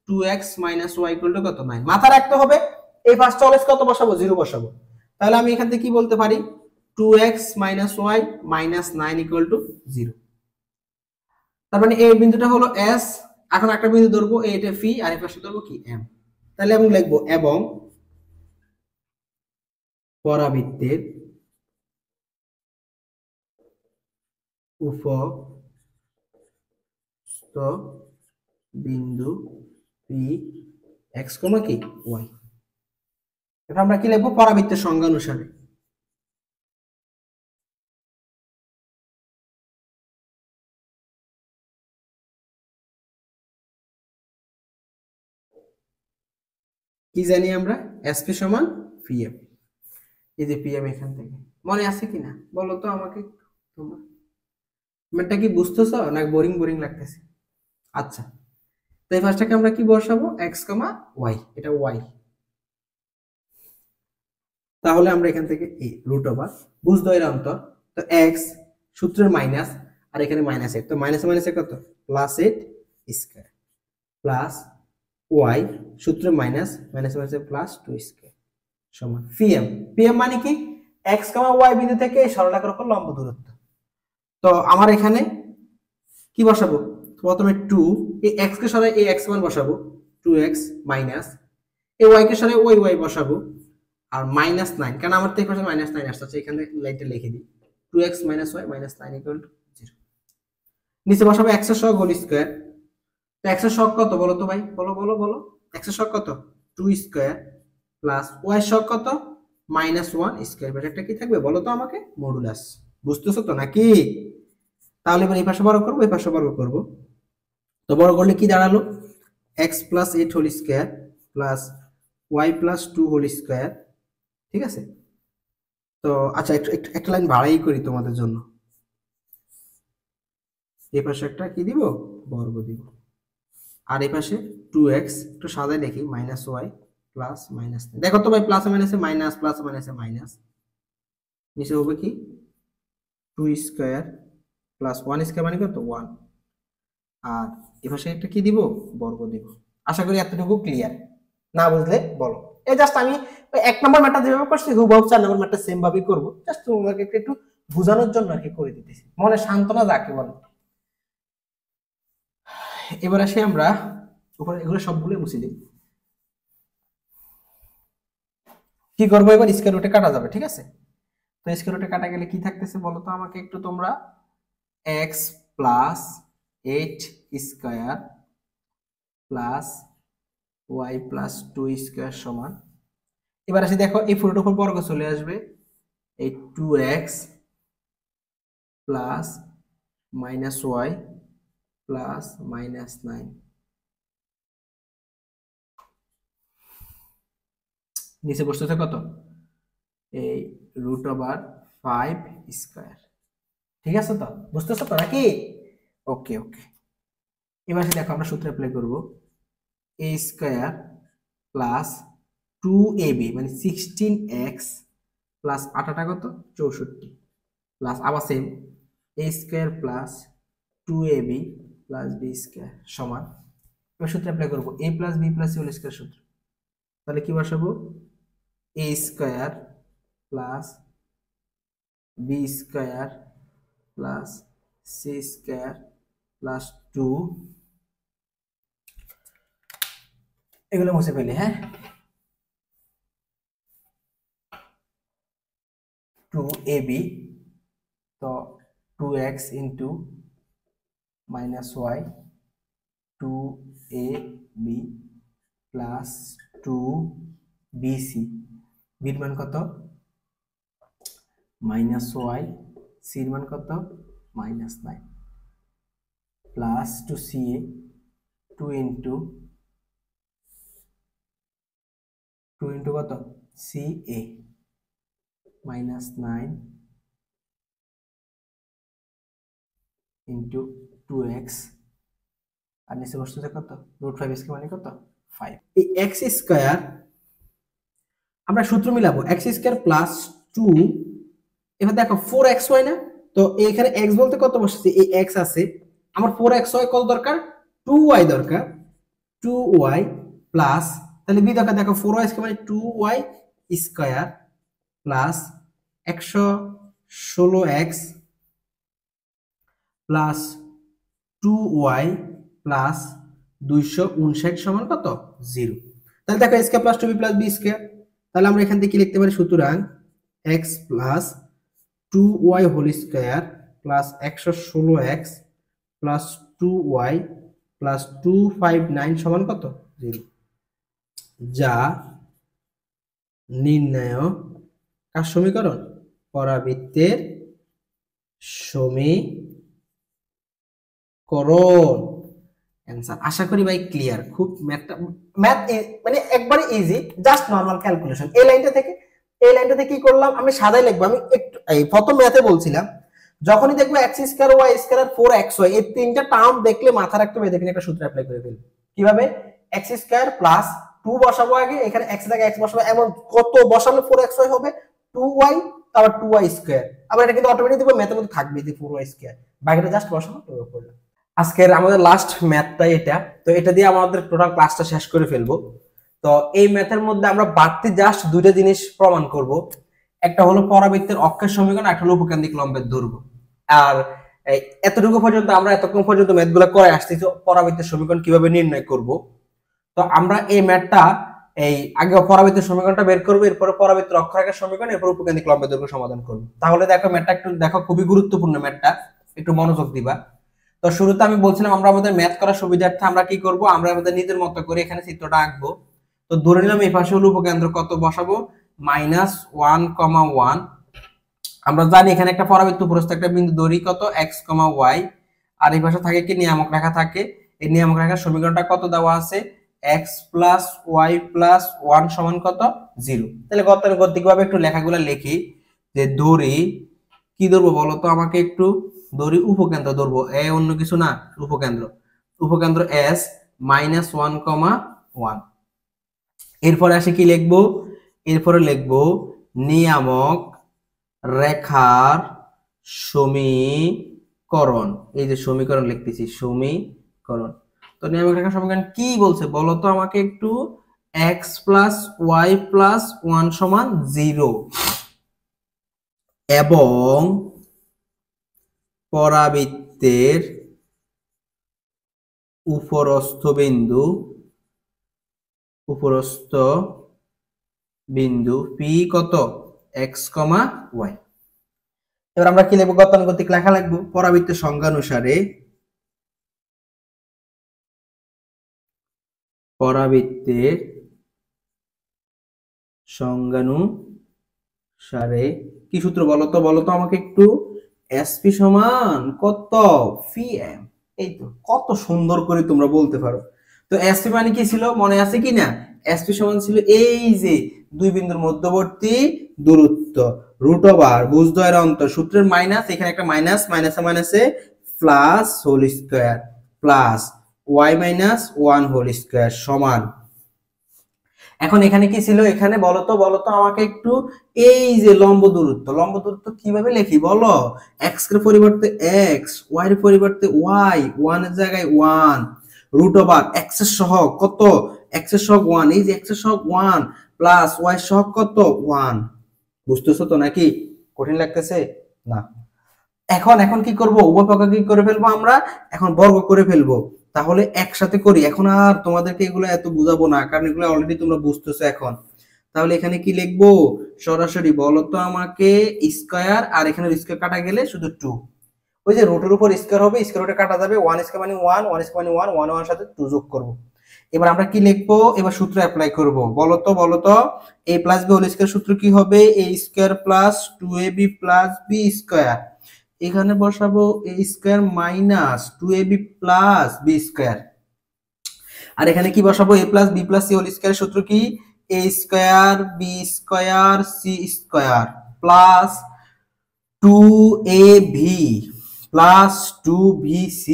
2x - y = কত? 9। মাথা রাখতে হবে এই ফার্স্ট অলওয়েজ কত বসাবো? 0 বসাবো। তাহলে আমি এখান থেকে কি বলতে পারি? 2x - y - 9 = 0। তার মানে এই বিন্দুটা হলো s। এখন একটা বিন্দু ধরবো, এটা ফি, আর এই পাশে ধরবো কি? m। তাহলে আমি লিখবো এবং পরাবৃত্তের উপস্থ বিন্দু পি এক্স কমা কি ওয়াই। এটা আমরা কি লিখবো? পরাবৃত্তের সংজ্ঞা অনুসারে। কি জানি আমরা? এসপি সমান পিএম। এই যে পিএম এখান থেকে মনে আছে কিনা বলো তো আমাকে তোমরা? ম্যাথটা কি বুঝতেছো না বোরিং বোরিং লাগতেছে? আচ্ছা, তো এই ফার্স্টটাকে আমরা কি বসাবো? এক্স কমা ওয়াই, এটা ওয়াই। তাহলে আমরা এখান থেকে এই রুট ওভার বুঝদয়ের অন্তর, তো এক্স সূত্রের মাইনাস, আর এখানে -8, তো মাইনাস মাইনাসে কত? +8 স্কয়ার প্লাস ওয়াই সূত্র মাইনাস মাইনাস মাইনাসে +2 স্কয়ার সমান পিএম। পিএম মানে কি? এক্স কমা ওয়াই বিন্দু থেকে সরলরেখার উপর লম্ব দূরত্ব। তো আমার এখানে কি বসাবো? প্রথমে 2, এই এক্স কে সরাই এই এক্স মান বসাবো, 2x মাইনাস এই ওয়াই কে সরাই ওই ওয়াই বসাবো, আর -9, কারণ আমার তো এই পাশে -9 আসছে, এখানে লাইনটা লিখে দিই। 2x - y - 9 = 0। নিচে বসাবো x এর সহগ হোল স্কয়ার। তো x এর সহগ কত বলো তো ভাই? বলো বলো বলো। x এর সহগ কত? 2 স্কয়ার প্লাস y এর সহগ কত? -1 স্কয়ার। ব্র্যাকেটটা কি থাকবে বলো তো আমাকে? মডুলাস। বুঝতেছো তো নাকি? তাহলে এবার এই পাশে বর্গ করব, এই পাশে বর্গ করব। তো বর্গ করলে কি দাঁড়ালো? x + 8 whole square plus y + 2 whole square. ঠিক আছে? তো আচ্ছা, একটা লাইন বাড়াই করি তোমাদের জন্য। এই পাশে একটা কি দিব? বর্গ দিব। আর এই পাশে 2x একটু সাজায় লিখি, -y প্লাস -9। দেখো তো ভাই, প্লাস মাইনাসে মাইনাস, প্লাস মাইনাসে মাইনাস, নিচে হবে কি? 2 স্কয়ার প্লাস 1 স্কয়ার মানে কত? 1। আর এই পাশে একটা কি দিব? বর্গ দিব। আশা করি এতটুকু ক্লিয়ার। না বুঝলে বলো। এই জাস্ট আমি 1 নম্বর ম্যাথটা যেভাবে করছি হুবহু 4 নম্বর ম্যাথটা সেম ভাবেই করব। জাস্ট তোমাকে একটু বোঝানোর জন্য আর কি করে দিতেছি, মনে সান্ত্বনা যাকে বলে। এবার আসি আমরা উপরে, এগুলো সবগুলো মুছে দিই। কি করবো এবার? স্কয়ার রুটে কাটা যাবে, ঠিক আছে? তো স্কয়ার রুটে কাটা গেলে কি থাকতেছে বলো তো আমাকে একটু তোমরা? x + 8 square plus y + 2 square সমান, এবার আসি দেখো এই পুরোটার উপর বর্গ চলে আসবে, এই 2x প্লাস -y প্লাস -9, নিচে বসতেছে কত? এই √5 স্কয়ার। ঠিক আছে তো? বুঝতেছো তো নাকি? ওকে ওকে। এবার দেখো আমরা সূত্র অ্যাপ্লাই করব। a স্কয়ার প্লাস 2ab মানে 16x প্লাস 8টা কত? 64 প্লাস আবার same a square plus 2ab plus b square সমান, এবার সূত্র অ্যাপ্লাই করব a plus b plus c whole square সূত্র। তাহলে কি বসাবো? a square plus b square plus c square plus 2, এগুলো মুছে ফেলি। হ্যাঁ, 2ab, তো 2x into minus Y 2ab plus 2bc, বির মান কত মাইনাস ওয়াই, সির মান কত মাইনাস 9, প্লাস 2ca 2 ইন্টু কত ca মাইনাস 9 ইন্টু 2x, আর নিচে বসতেছে কত √5 স্কয়ার মানে কত 5। এই x স্কয়ার আমরা সূত্র মিলাবো, x স্কয়ার প্লাস 2, এবার দেখো 4xy না, তো এখানে x বলতে কত বসেছে, এই x আছে, আমার 4xy কত দরকার 2y দরকার, 2y প্লাস, তাহলে বি দরকার, দেখো 4y স্কয়ার মানে 2y square plus 116x plus 2y plus 259 সমান কত 0। তাহলে দেখো square plus 2b plus b square, তাহলে আমরা এখান থেকে কি লিখতে পারি, সুতরাং x plus 2y whole square plus 116x plus 2y plus 259 সমান কত 0, যা নির্ণয় কার সমীকরণ, পরাবৃত্তের সমীকরণ। অ্যানসার আশা করি ভাই ক্লিয়ার, খুব ম্যাথ মানে একবারে ইজি, জাস্ট নরমাল ক্যালকুলেশন। এই লাইনটা থেকে কি করলাম, আমি সাদাই লিখবো, আমি একটু এই প্রথম ম্যাথে বলছিলাম যখনই দেখবো x স্কয়ার y স্কয়ার আর 4xy এই তিনটা টার্ম দেখলে মাথা রাখতে হবে, দেখেন একটা সূত্র অ্যাপ্লাই করে ফেলবো। কিভাবে, x স্কয়ার প্লাস 2 বসাবো আগে, এখানে x এর জায়গায় x বসাবো, এমন কত বসালে 4xy হবে 2y, তারপর 2y স্কয়ার, আবার এটা কিন্তু অটোমেটিক দেখবো ম্যাথের মধ্যে থাকবে যে 4y স্কয়ার, বাকিটা জাস্ট বসানো প্রয়োগ করলাম। আজকের আমাদের লাস্ট ম্যাথটা এটা, তো এটা দিয়ে আমাদের টোটাল ক্লাসটা শেষ করে ফেলবো। তো এই ম্যাথের মধ্যে আমরা বাড়তি জাস্ট দুইটা জিনিস প্রমাণ করব, একটা হলো পরাবৃত্তের অক্ষের সমীকরণ, একটা হলো উপকেন্দ্রিক লম্বের দৈর্ঘ্য। আর এতটুকু পর্যন্ত আমরা এতক্ষণ পর্যন্ত ম্যাথগুলো করে আসতেছি, পরাবৃত্তের সমীকরণ কিভাবে নির্ণয় করব। তো আমরা এই ম্যাথটা এই আগে পরাবৃত্তের সমীকরণটা বের করব, এরপরে পরাবৃত্তের অক্ষরেখার সমীকরণ, এরপর উপকেন্দ্রিক লম্বের দৈর্ঘ্য সমাধান করব। তাহলে দেখো ম্যাথটা একটু দেখো, খুবই গুরুত্বপূর্ণ ম্যাথটা, একটু মনোযোগ দিবা। তো শুরুতে আমি বলছিলাম আমরা আমাদের ম্যাথ করার সুবিধার্থে আমরা কি করব, আমরা আমাদের নিজের মতো করে এখানে চিত্রটা আঁকবো। তো ধরে নিলাম এই পাশে হলো উপকেন্দ্র, কত বসাবো -1,1। আমরা জানি এখানে একটা পরাবৃত্ত প্রস্থ একটা বিন্দু দড়ি কত x, y, আর এই পাশে থাকে কি নিয়ামক রেখা থাকে, এই নিয়ামক রেখার সমীকরণটা কত দেওয়া আছে x প্লাস y প্লাস 1 সমান কত 0। তাহলে গতানুগতিকভাবে একটু লেখাগুলো লিখি, যে দড়ি কি ধরবো বলো তো আমাকে একটু, দড়ি উপকেন্দ্র ধরবো, অন্য কিছু না, উপকেন্দ্র s -1,1। এরপরে আসে কি লিখবো, এরপরে লিখবো নিয়ামক রেখার সমীকরণ, এই যে সমীকরণ লিখতেছি সমীকরণ। তো নিয়ামক রেখার সমীকরণ কি বলছে বলো তো আমাকে একটু, x প্লাস y প্লাস 1 সমান 0 এবং পরাবৃত্তের উপরস্থ বিন্দু p কত x, y। এবার আমরা কি লিখবো, গতানুগতিক লেখা লিখবো, পরাবৃত্তের সংজ্ঞানুসারে কি সূত্র বলতো আমাকে একটু, SP সমান কত pm। এই তো কত সুন্দর করে তোমরা বলতে পারো। তো SP মানে কি ছিল মনে আছে কি না, SP সমান ছিল এই যে দুই বিন্দুর মধ্যবর্তী দূরত্ব √, বুজদ্বয়ের অন্তর, সূত্রের মাইনাস, এখানে একটা মাইনাস, মাইনাসে plus whole square plus y -1 whole square সমান। এখন এখানে কি ছিল, এখানে বলতো আমাকে একটু, এই যে লম্ব দূরত্ব কিভাবে লিখি বলো, x এর পরিবর্তে x, y এর পরিবর্তে y, 1 এর জায়গায় 1, √, x এর সহগ কত, x এর সহগ 1, এই যে x এর সহগ 1 প্লাস y এর সহগ কত 1। বুঝতেছো তো নাকি, কঠিন লাগতেছে না? এখন কি করব, উভয় পক্ষ কি করে ফেলবো আমরা, এখন বর্গ করে ফেলবো। তাহলে একসাথে করি। এখন আর তোমাদেরকে এগুলো এত বুঝাবো না, কারণ এগুলো অলরেডি তোমরা বুঝতেছো এখন। তাহলে এখানে কি লিখবো, সরাসরি বলো তো আমাকে, স্কয়ার আর এখানে স্কয়ার কাটা গেলে শুধু 2, ওই যে রুটের উপর স্কয়ার হবে, স্কয়ার রুটে কাটা যাবে, 1 স্কয়ার মানে 1, 1 স্কয়ার মানে 1, 1 1 সাথে 2 যোগ করব। এবার আমরা কি লিখবো, এবার সূত্র অ্যাপ্লাই করব। বলো তো a plus b whole square সূত্র কি হবে, a square plus 2ab plus b square. এখানে বসাবো a square minus 2ab plus b square. আর এখানে কি বসাবো, a plus b plus c whole square সূত্র কি, a square b square c square plus 2ab plus 2bc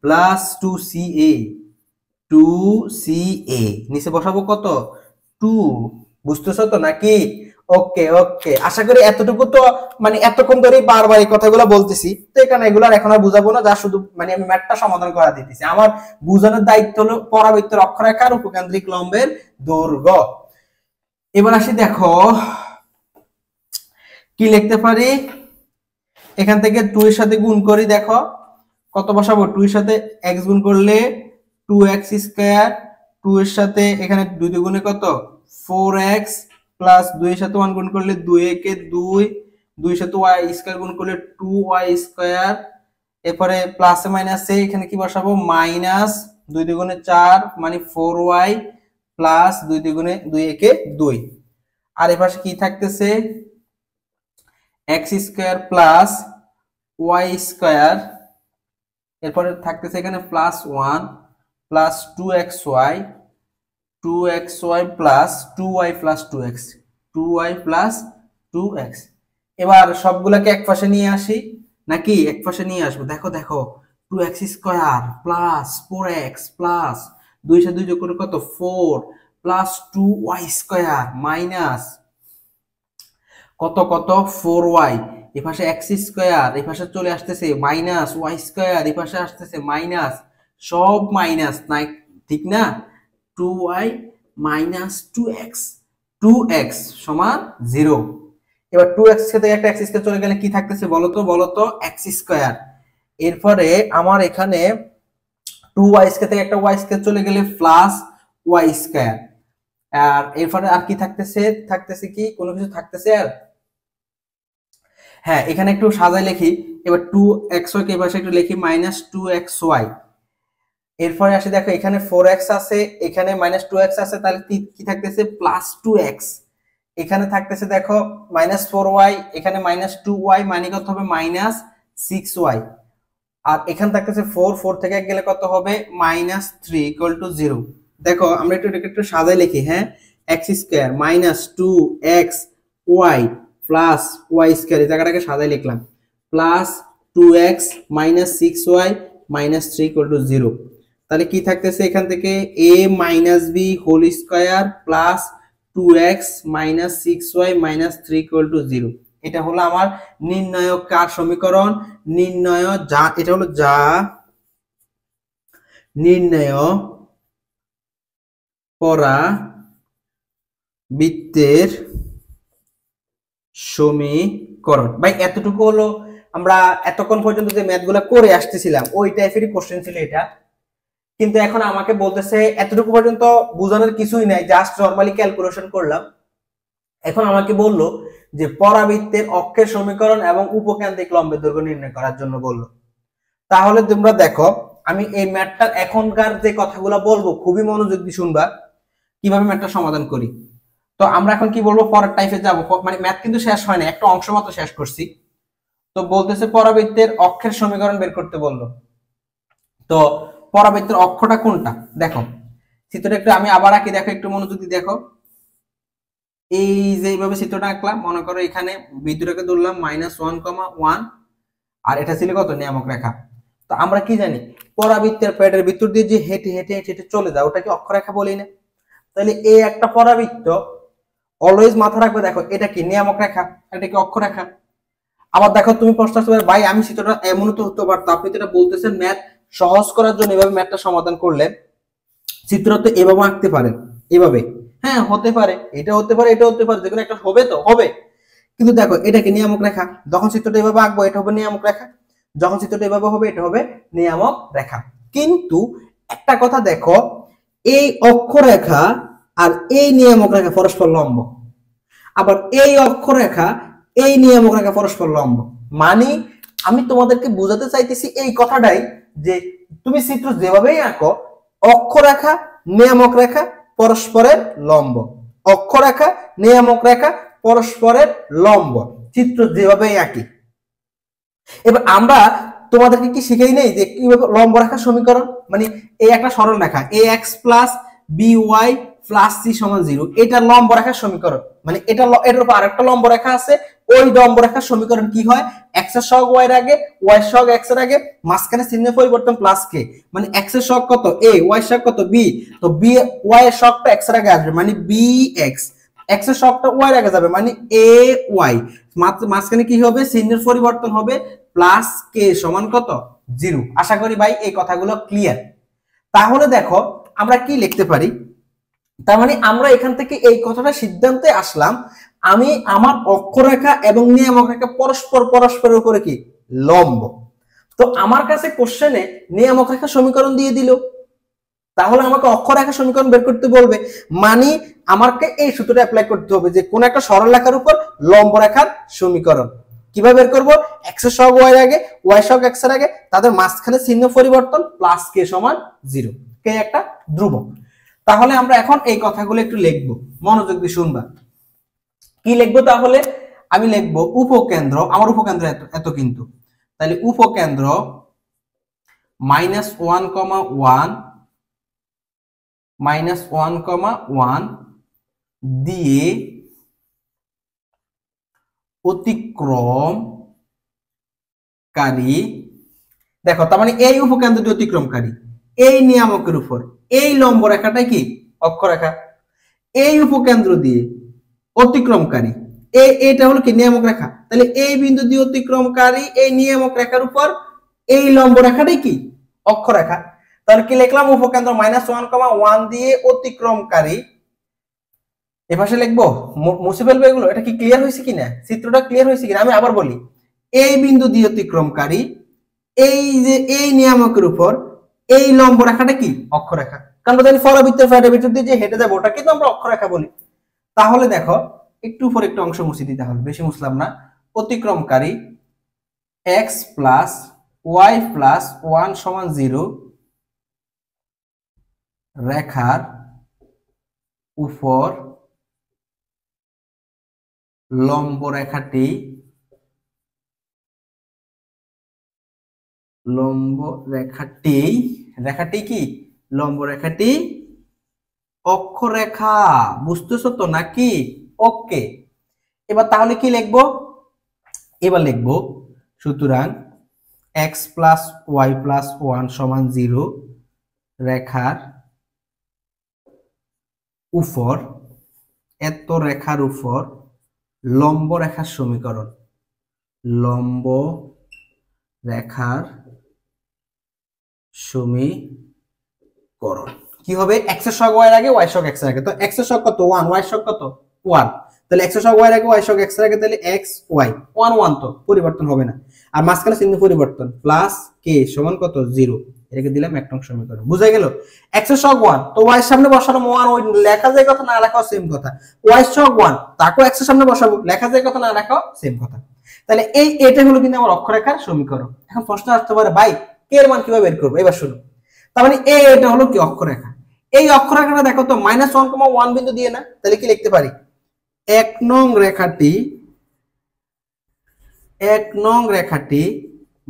plus 2ca নিচে বসাবো কত, 2। বুঝতেছো তো নাকি? ওকে ওকে, আশা করি এতটুকু তো মানে এতক্ষণ ধরে বারবার এই কথাগুলো বলতেছি, তো এখানে এগুলো এখন আর বুঝাবো না, যা শুধু মানে আমি ম্যাথটা সমাধান করা দিতেছি। আমার বুঝানোর দায়িত্ব হলো পরাবৃত্তের অক্ষরেখার উপকেন্দ্রিক লম্বের দৈর্ঘ্য। এবার আসি, দেখো কি লিখতে পারি, এখান থেকে 2 এর সাথে গুণ করি, দেখো কত বসাবো, 2 এর সাথে x গুণ করলে 2x স্কয়ার, 2 এর সাথে এখানে 2 দ্বিগুণে কত 4x প্লাস 2 এর সাথে 1 গুণ করলে 2 একে 2, 2 এর সাথে y স্কয়ার গুণ করলে 2y স্কয়ার, এরপরে প্লাসে মাইনাসে এখানে কি বসাবো, মাইনাস 2 দ্বিগুণে 4 মানে 4y প্লাস 2 দ্বিগুণে 2 একে 2। আর এই পাশে কি থাকতেছে, x square plus y square, এরপরে থাকতেছে এখানে plus 1 plus 2xy, 2xy plus 2y plus 2x, 2y plus 2x। এবার সবগুলোকে এক পাশে নিয়ে আসি, নাকি এক পাশে নিয়ে আসবো। দেখো দেখো 2x square plus 4x plus 2 সাথে 2 যোগ করে কত 4 প্লাস 2y স্কয়ার মাইনাস কত কত 4y, এই পাশে x স্কয়ার, এই পাশে চলে আসতেছে মাইনাস y স্কয়ার, এই পাশে আসতেছে মাইনাস, সব মাইনাস নাই, ঠিক না? 2y মাইনাস 2x, 2x সমান 0। এবার 2x থেকে একটা x স্কয়ার চলে গেলে কি থাকতেছে বলো তো x স্কয়ার। এরপরে আমার এখানে 2y স্কয়ার থেকে একটা y স্কয়ার চলে গেলে প্লাস y স্কয়ার। আর এরপরে আর কি থাকতেছে কি কোনো কিছু থাকতেছে আর, হ্যাঁ এখানে একটু সাজায় লিখি। এবার 2xy কে পাশে একটু লিখি মাইনাস 2xy। এরপরে আসি, দেখো এখানে 4x আছে, এখানে মাইনাস 2x আছে, তাহলে কি থাকতেছে প্লাস 2x। এখানে থাকতেছে দেখো মাইনাস 4y, এখানে মাইনাস 2y মানে কত হবে মাইনাস 6y। আর এখানে থাকতেছে 4 থেকে গেলে কত হবে মাইনাস 3 ইকুয়াল টু 0। দেখো আমরা একটু সাজায় লিখি, হ্যাঁ x square minus 2xy plus y square, এই জায়গাটাকে সাজায় লিখলাম, plus 2x minus 6y minus 3 equal to 0। তাহলে কি থাকতেছে এখান থেকে a minus b whole square plus 2x minus 6y minus 3 equal to 0। এটা হলো আমার নির্ণয় কার সমীকরণ, নির্ণয় যা, এটা হলো যা নির্ণয় পরাবৃত্তের সমীকরণ। ভাই এতটুকু হলো, আমরা এতক্ষণ পর্যন্ত যে ম্যাথগুলো করে আসতেছিলাম ওই টাইপেরই কোশ্চেন ছিল এটা, কিন্তু এখন আমাকে বলতেছে এতটুকু পর্যন্ত বোঝানোর কিছুই নাই, জাস্ট নরমালি ক্যালকুলেশন করলাম। এখন আমাকে বললো যে পরাবৃত্তের অক্ষের সমীকরণ এবং উপকেন্দ্রিক লম্বের দৈর্ঘ্য নির্ণয় করার জন্য বললো। তাহলে তোমরা দেখো আমি এই ম্যাথটার এখনকার যে কথাগুলো বলবো খুবই মনোযোগ দিয়ে শুনবা, কিভাবে ম্যাথটা সমাধান করি। তো আমরা এখন কি বলবো, পরের টাইপে যাব, মানে ম্যাথ কিন্তু শেষ হয় না, একটা অংশ মাত্র শেষ করছি। তো বলতেছে পরাবৃত্তের অক্ষের সমীকরণ বের করতে বললো। তো পরাবৃত্তের অক্ষটা কোনটা, দেখো চিত্রটা একটু আমি আবার আঁকি, দেখো একটু মনোযোগ দিয়ে দেখো। এই যে এইভাবে চিত্রটা আঁকলাম, মনে করো এখানে বিন্দুটাকে ধরলাম -1,1, আর এটা ছিল কত নিয়ামক রেখা। তো আমরা কি জানি পরাবৃত্তের প্যাডের ভিতর দিয়ে যে হেঁটে হেঁটে হেঁটে চলে যায় ওটাকে অক্ষরেখা বলি না? তাহলে এই একটা পরাবৃত্ত, অলওয়েজ মাথা রাখবে, দেখো এটা কি নিয়ামক রেখা, এটা কি অক্ষরেখা। আবার দেখো তুমি প্রশ্ন আসতে পারে ভাই আমি চিত্রটা এমনও তো হতে পারতো, আপনি তো এটা বলতেছেন ম্যাথ সহজ করার জন্য এভাবে ম্যাথটা সমাধান করলেন, চিত্র তো এভাবে আঁকতে পারেন, এভাবে, হ্যাঁ হতে পারে, এটা হতে পারে, এটা হতে পারে, যেকোনো একটা হবে তো হবে। কিন্তু দেখো এটা কি নিয়ামক রেখা, যখন চিত্রটা এভাবে আঁকবো এটা হবে নিয়ামক রেখা, যখন চিত্রটা এভাবে হবে এটা হবে নিয়ামক রেখা। কিন্তু একটা কথা দেখো, এই অক্ষরেখা আর এই নিয়ামক রেখা পরস্পর লম্ব, আবার এই অক্ষরেখা এই নিয়ামক রেখা পরস্পর লম্ব। মানে আমি তোমাদেরকে বোঝাতে চাইতেছি এই কথাটাই যে তুমি চিত্র যেভাবেই আঁকো, অক্ষরেখা নিয়ামক রেখা পরস্পরের লম্ব, অক্ষরেখা নিয়ামক রেখা পরস্পরের লম্ব, চিত্র যেভাবেই আঁকি। এবার আমরা তোমাদেরকে কি শিখাই নেই যে কিভাবে লম্ব রেখার সমীকরণ, মানে এই একটা সরল রেখা ax plus by plus c সমান 0, এটা লম্ব রেখার সমীকরণ। মানে এটার উপর আরেকটা লম্ব রেখা আছে, ওই লম্ব রেখার সমীকরণ কি হয়, x এর সহগ y এর আগে, y এর সহগ x এর আগে, মাঝখানে চিহ্নের পরিবর্তন প্লাস k, মানে x এর সহগ কত a, y এর সহগ কত b, তো b y এর সহগটা x এর আগে আসবে মানে bx, x এর সহগটা y এর আগে যাবে মানে ay, মাঝখানে কি হবে, চিহ্নের পরিবর্তন হবে প্লাস k সমান কত 0। আশা করি ভাই এই কথাগুলো ক্লিয়ার। তাহলে দেখো আমরা কি লিখতে পারি, তার মানে আমরা এখান থেকে এই কথাটা সিদ্ধান্তে আসলাম, আমি আমার অক্ষরেখা এবং নিয়ামক রেখা পরস্পরের উপরে কি লম্ব। তো আমার কাছে কোশ্চেনে নিয়ামক রেখা সমীকরণ দিয়ে দিল, তাহলে আমাকে অক্ষরেখা সমীকরণ বের করতে বলবে, মানে আমাকে এই সূত্রটা অ্যাপ্লাই করতে হবে যে কোন একটা সরল রেখার উপর লম্ব রেখার সমীকরণ কিভাবে বের করব, x এর সহগ y এর আগে, y সহগ x এর আগে, তাদের মাঝখানে চিহ্ন পরিবর্তন প্লাস k সমান 0, k একটা ধ্রুবক। তাহলে আমরা এখন এই কথাগুলো একটু লিখব, মনোযোগ দিয়ে শুনবা। কি লিখবো তাহলে, আমি লিখবো উপকেন্দ্র, আমার উপকেন্দ্র এত কিন্তু, তাহলে উপকেন্দ্র -1,1 -1,1 দিয়ে অতিক্রমকারী, দেখো তার মানে এই উপকেন্দ্রটি অতিক্রমকারী এই নিয়ামকের উপর এই লম্ব রেখাটাই কি অক্ষরেখা, এই উপকেন্দ্র দিয়ে অতিক্রমকারী এটা হলো কি নিয়ামক রেখা, তাহলে এই বিন্দু দিয়ে অতিক্রমকারী এই নিয়ামক রেখার উপর এই লম্ব রেখাটাই কি অক্ষরেখা। তাহলে কি লিখলাম, উপকেন্দ্র -1,1 দিয়ে অতিক্রমকারী, এপাশে লিখবো মুছে ফেলবো এগুলো, এটা কি ক্লিয়ার হয়েছে কিনা, চিত্রটা ক্লিয়ার হয়েছে কিনা, আমি আবার বলি, এই বিন্দু দিয়ে অতিক্রমকারী এই যে এই নিয়ামকের উপর এই লম্ব রেখাটা কি অক্ষরেখা, কারণ জানি ফলবৃত্তের ভিতর দিয়ে যে হেঁটে যাবো ওটা কিন্তু আমরা অক্ষরেখা বলি। তাহলে দেখো একটু উপর একটু অংশ মুছে দিতে হবে, বেশি মুছলাম না, অতিক্রমকারী x প্লাস y প্লাস 1 সমান 0 রেখার উপর লম্ব রেখাটি কি লম্ব রেখাটি অক্ষরেখা, বুঝতেছো তো নাকি, ওকে। এবার তাহলে কি লিখবো, এবার লিখবো সুতরাং x প্লাস y প্লাস 1 সমান 0 রেখার উপর, এত রেখার উপর লম্ব রেখার সমীকরণ, লম্ব রেখার সমীকরণ কি হবে, x এর সহগ y এর আগে, y সহগ x এর আগে, তো x এর সহগ কত 1, y এর সহগ কত 1, তাহলে x এর সহগ y এর আগে, y সহগ x এর আগে, তাহলে x y 1 1 তো পরিবর্তন হবে না, আর মাঝখানে চিহ্ন পরিবর্তন প্লাস k সমান কত 0, এটাকে দিলাম এক নং সমীকরণ। বুঝা গেল, x এর সহগ 1 তো y এর সামনে বসানো 1, ওই লেখা যায় কথা না লেখাও সেম কথা, y এর সহগ 1 তাকে x এর সামনে বসাবো, লেখা যায় কথা না লেখাও সেম কথা। তাহলে এটা হলো কিন্তু আমার অক্ষরেখার সমীকরণ। এখন প্রশ্ন আসতে পারে ভাই k এর মান কিভাবে বের করব, এবার শুনো, তার মানে এটা হলো কি অক্ষরেখা, এই অক্ষরেখাটা দেখো তো -1,1 বিন্দু দিয়ে না, তাহলে কি লিখতে পারি, এক নং রেখাটি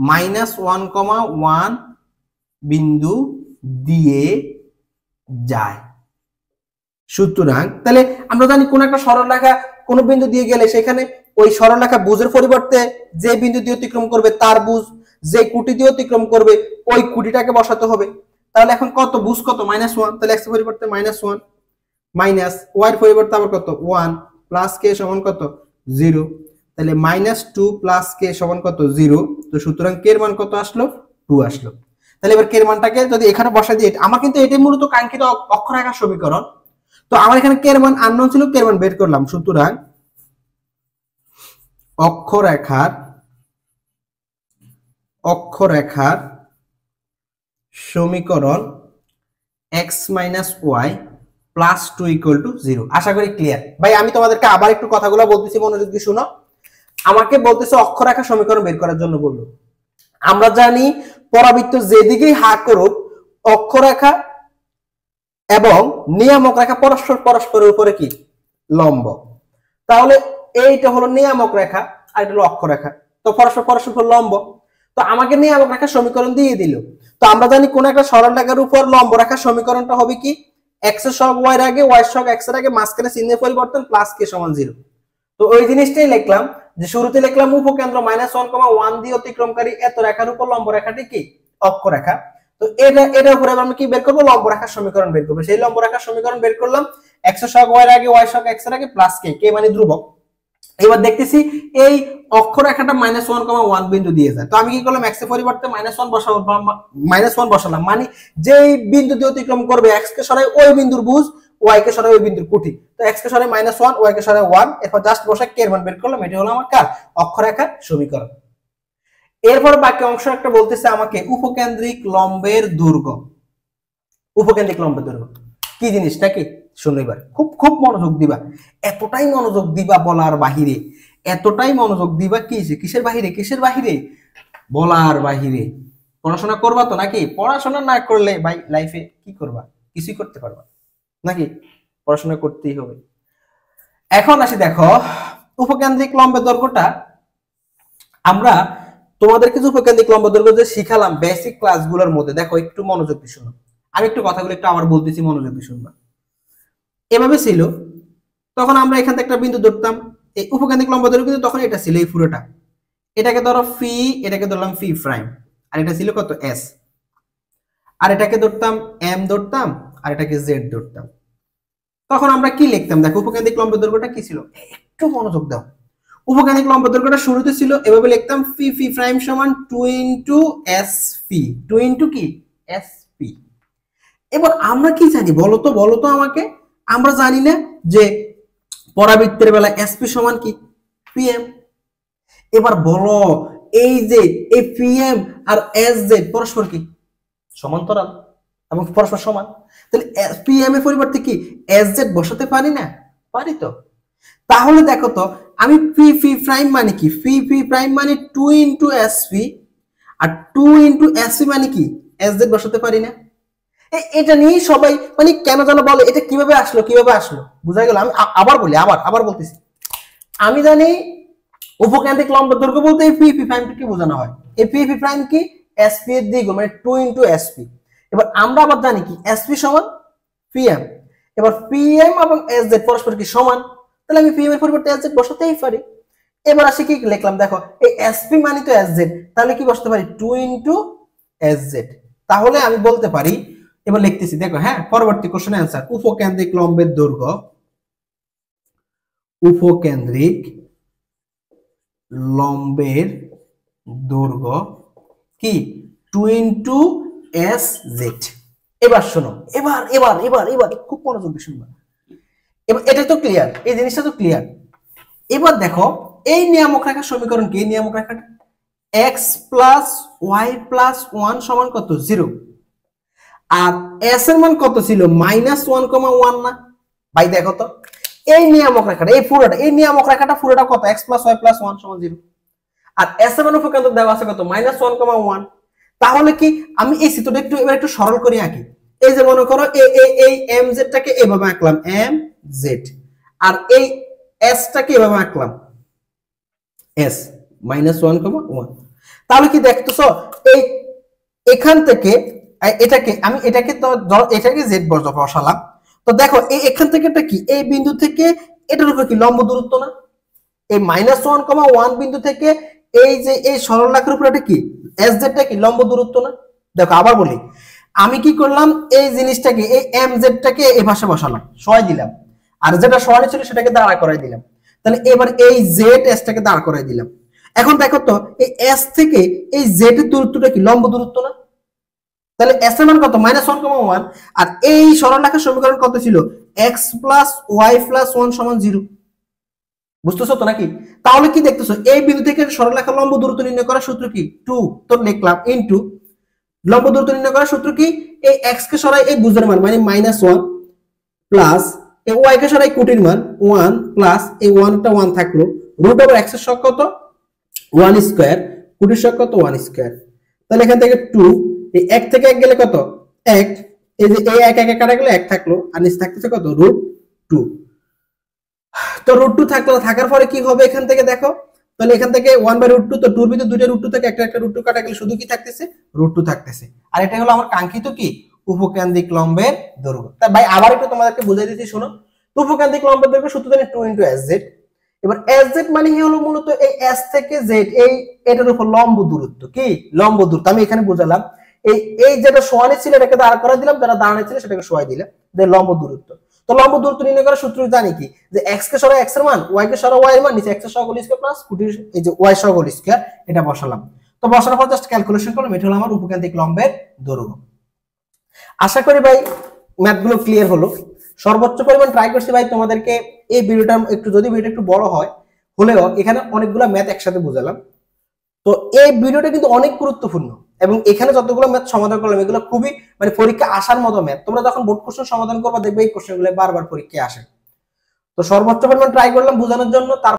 -1,1 বিন্দু দিয়ে যায়। সুতরাং তাহলে আমরা জানি কোন একটা সরল রেখা কোন বিন্দু দিয়ে গেলে সেখানে ওই সরল রেখা বুজের পরিবর্তে যে বিন্দু দিয়ে অতিক্রম করবে তার বুজ, যে কুটি দিয়ে অতিক্রম করবে ওই কুটিটাকে বসাতে হবে। তাহলে এখন কত বুজ কত -1, তাহলে x এর পরিবর্তে -1 মাইনাস y এর পরিবর্তে আবার কত 1 প্লাস k সমান কত 0, তাহলে -2 প্লাস k সমান কত 0, তো সুতরাং k এর মান কত আসলো 2 আসলো। তাহলে এবার k এর মানটাকে যদি এখানে বসাই দিই, আমার কিন্তু এটাই মূলত কাঙ্ক্ষিত অক্ষরেখার সমীকরণ, তো আমার এখানে k এর মান আননোন ছিল, k এর মান বের করলাম, সুতরাং অক্ষরেখার সমীকরণ x minus y plus 2 equal to 0। আশা করি ক্লিয়ার। ভাই আমি তোমাদেরকে আবার একটু কথাগুলো বলতেছি, মনোযোগ দিয়ে শুনো। আমাকে বলতেছে অক্ষরেখা সমীকরণ বের করার জন্য বললো। আমরা জানি পরাবৃত্ত যেদিকেই হা করুক অক্ষরেখা এবং নিয়ামক রেখা পরস্পরের উপরে কি লম্ব। তাহলে এইটা হলো নিয়ামক রেখা আর এটা হলো অক্ষরেখা, তো পরস্পর লম্ব। তো আমাকে নিয়ামক রেখার সমীকরণ দিয়ে দিল। তো আমরা জানি কোন একটা সরল রেখার উপর লম্ব রেখার সমীকরণটা হবে কি x এর সহগ y এর আগে y এর সহগ x এর আগে মাঝখানে চিহ্নের পরিবর্তন প্লাস k সমান 0। তো ওই জিনিসটাই লিখলাম যে শুরুতে লিখলাম উপকেন্দ্র -1,1 দিয়ে অতিক্রমকারী এত রেখার উপর লম্ব রেখাটি কি অক্ষরেখা। তো এটার উপরে আমরা কি বের করব লম্ব রেখার সমীকরণ বের করব। সেই লম্ব রেখার সমীকরণ বের করলাম x এর সহগ y এর আগে y এর সহগ x এর আগে প্লাস k, k মানে ধ্রুবক। এবার দেখতেছি এই অক্ষরেখাটা -1,1 বিন্দু দিয়ে যায়। তো আমি কি করলাম x এর পরিবর্তে -1 বসাবো, -1 বসালাম, মানে যেই বিন্দু দিয়ে অতিক্রম করবে x কে সরাই ওই বিন্দুর ভুজ, y কে সরাই ওই বিন্দুর কুঠি। তো x কে সরাই -1, y কে সরাই 1, এরপর জাস্ট বসে k এর মান বের করলাম। এটা হলো আমার কার অক্ষরেখার সমীকরণ। এরপর বাকি অংশ একটা বলতেছে আমাকে উপকেন্দ্রিক লম্বের দৈর্ঘ্য। উপকেন্দ্রিক লম্বের দৈর্ঘ্য কি জিনিসটা কি শুনো এবার, খুব খুব মনোযোগ দিবা। এতটাই মনোযোগ দিবা বলার বাহিরে, এতটাই মনোযোগ দিবা কিসের বাহিরে, কিসের বাহিরে বলার বাহিরে। পড়াশোনা করবা তো নাকি? পড়াশোনা না করলে ভাই লাইফে কি করবা? কিছুই করতে পারবা নাকি? পড়াশোনা করতেই হবে। এখন আসি দেখো উপকেন্দ্রিক লম্বের দৈর্ঘ্যটা আমরা তোমাদেরকে যে উপকেন্দ্রিক লম্ব দৈর্ঘ্য যে শিখালাম বেসিক ক্লাসগুলোর মধ্যে, দেখো একটু মনোযোগ দিয়ে শুনো। আমি একটু কথাগুলো একটু আবার বলতেছি, মনোযোগ দিয়ে শুনবা। এভাবে ছিল, তখন আমরা এখান থেকে একটা বিন্দু ধরতাম, এই উপকেন্দ্রিক লম্ব দৈর্ঘ্য কিন্তু তখন এটা ছিল এই পুরোটা। এটাকে ধরো ফি, এটাকে ধরলাম ফি প্রাইম, আর এটা ছিল কত এস, আর এটাকে ধরতাম এম ধরতাম, আর এটাকে জেড ধরতাম। তখন আমরা কি লিখতাম দেখো উপকেন্দ্রিক লম্ব দৈর্ঘ্যটা কি ছিল, একটু মনোযোগ দাও। উপকেন্দ্রিক লম্ব দৈর্ঘ্যটা শুরুতে ছিল এভাবে লিখতাম ফি ফি প্রাইম সমান 2 ইনটু এস পি, 2 ইনটু কি এস পি। এবার আমরা কি জানি বলো তো আমাকে, আমরা জানি না যে পরাবৃত্তের বেলা এসপি সমান কি পিএম। এবার বলো এই যে এই পিএম আর এস জেড পরস্পর কি সমান্তরাল এবং পরস্পর সমান, তাহলে পিএম এর পরিবর্তে কি এস জেড বসাতে পারি না? পারি তো। তাহলে দেখো তো আমি পি পি প্রাইম মানে কি, পি পি প্রাইম মানে 2 ইনটু এসপি, আর 2 ইনটু এসপি মানে কি এস জেড বসাতে পারি না? এটা নিয়ে সবাই মানে কেন জানো বলে এটা কিভাবে আসলো বুঝা গেল। আমি আবার বলি, আবার বলতেছি। আমি জানি উপকেন্দ্রিক লম্ব দৈর্ঘ্য বলতে এই পি পি প্রাইমকে কি বোঝানো হয়, এই পি পি প্রাইম কি এসপি এর দ্বিগুণ মানে 2 ইনটু এসপি। এবার আমরা আবার জানি কি এসপি সমান পিএম। এবার পিএম এবং এসজেড পরস্পর কি সমান, তাহলে আমি পিএম এর পরিবর্তে এসজেড বসাতেই পারি। এবার আসি কি লিখলাম দেখো এই এসপি মানে তো এসজেড, তাহলে কি বসাতে পারি 2 ইনটু এসজেড। তাহলে আমি বলতে পারি, এবার লিখতেছি দেখো, হ্যাঁ পরবর্তী কোশ্চেনের आंसर উপকেন্দ্রিক লম্বের দৈর্ঘ্য, উপকেন্দ্রিক লম্বের দৈর্ঘ্য কি 2 ইনটু এস জেড। এবার শোনো, এবার খুব মনোযোগ দিয়ে শুনবা। এবার এটা তো ক্লিয়ার, এই জিনিসটা তো ক্লিয়ার। এবার দেখো এই নিয়ামক রেখার সমীকরণ কি, এই নিয়ামক রেখাটা x প্লাস y প্লাস 1 সমান কত 0, আর s এর মান কত ছিল -1,1 না? ভাই দেখো তো এই নিয়ামক রেখাটা এই পুরোটা, এই নিয়ামক রেখাটা পুরোটা কত x প্লাস y প্লাস 1 সমান 0, আর s এর মান উপকেন্দ্র দেওয়া আছে কত -1,1। তাহলে কি আমি এই চিত্রটা একটু এবার একটু সরল করে আঁকি। এই যে মনে করো এই mz টাকে এভাবে আঁকলাম mz, আর এই s টাকে এভাবে আঁকলাম s -1,1। তাহলে কি দেখতেছো এই এখান থেকে এটাকে তো এটাকে z বসালাম। তো দেখো এখান থেকে এটা কি এই বিন্দু থেকে এটার উপর কি লম্ব দূরত্ব না? এই -1,1 বিন্দু থেকে এই যে এই সরল রেখার উপর এটা কি sz টা কি লম্ব দূরত্ব না? দেখো আবার বলি, আমি কি করলাম এই জিনিসটাকে এই mz টাকে এই পাশে বসালাম, সরাই দিলাম, আর যেটা সরানো ছিল সেটাকে দাঁড়া করাই দিলাম। তাহলে এবার এই zs টাকে দাঁড়া করাই দিলাম। এখন দেখো তো এই s থেকে এই z এর দূরত্বটা কি লম্ব দূরত্ব না? তাহলে s এর মান কত -1,1, আর এই সরল রেখার সমীকরণ কত ছিল x প্লাস y প্লাস 1 সমান 0। বুঝতেছো তো নাকি? তাহলে কি দেখতেছো এই বিন্দু থেকে সরলরেখার লম্ব দূরত্ব নির্ণয় করার সূত্র কি 2, তো লিখলাম ইনটু লম্ব দূরত্ব নির্ণয় করার সূত্র কি? এই x কে সরাই এই বুঝের মান মানে -1 প্লাস এই y কে সরাই কোটির মান 1 প্লাস এই 1টা 1 থাকলো রুট ওভার x এর সহগ কত 1 স্কয়ার কোটির সহগ কত 1 স্কয়ার। তাহলে এখান থেকে 2 এই 1 থেকে 1 গেলে কত 1, এই যে এই 1 1 কাটা গেলে 1 থাকলো আর নিচে থাকতেছে কত √2। তো √2 থাকলো, থাকার পরে কি হবে এখান থেকে দেখো, তাহলে এখান থেকে 1/√2, তো 2 এর ভিতর দুইটা √2 থাকে, একটা √2 কাটা গেলে শুধু কি থাকতেছে √2 থাকতেছে। আর এটা হলো আমার কাঙ্ক্ষিত কি উপকেন্দ্রিক লম্বের দৈর্ঘ্য। তাই ভাই আবার একটু তোমাদেরকে বুঝাই দিচ্ছি শোনো। তো উপকেন্দ্রিক লম্বের দৈর্ঘ্য সূত্র জানি 2 * Sz। এবার Sz মানে কি হলো মূলত এই S থেকে Z এই এটার উপর লম্ব দূরত্ব, কি লম্ব দূরত্ব আমি এখানে বুঝালাম। এই যেটা সমানে ছিল এটাকে দাঁড় করা দিলাম, যেটা দাঁড়ানো ছিল সেটাকে সরাই দিলাম, যে লম্ব দূরত্ব। তো লম্ব দূরত্ব নির্ণয় করার সূত্র জানি কি, যে x কে সরাই x এর মান, y কে সরাই y এর মান, নিচে x এর সহগ হোল স্কয়ার প্লাস কোটির এই যে y সহগ হোল স্কয়ার, এটা বসালাম। তো বসানোর পর জাস্ট ক্যালকুলেশন করলাম, এটা হলো আমার উপকেন্দ্রিক লম্বের দৈর্ঘ্য। আশা করি ভাই ম্যাথগুলো ক্লিয়ার হলো। সর্বোচ্চ পরিমাণ ট্রাই করছি ভাই তোমাদেরকে এই ভিডিওটা একটু, যদি ভিডিওটা একটু বড় হয় হলেও এখানে অনেকগুলো ম্যাথ একসাথে বুঝালাম। তো এই ভিডিওটা কিন্তু অনেক গুরুত্বপূর্ণ এবং এখানে যতগুলো ম্যাথ সমাধান করলাম এগুলো খুবই মানে পরীক্ষা আসার মতো ম্যাথ। তোমরা যখন বোর্ড কোশ্চেন সমাধান করবে দেখবে এই কোশ্চেনগুলো বারবার পরীক্ষায় আসে। তো সর্বোচ্চ পরিমাণ ট্রাই করলাম বোঝানোর জন্য।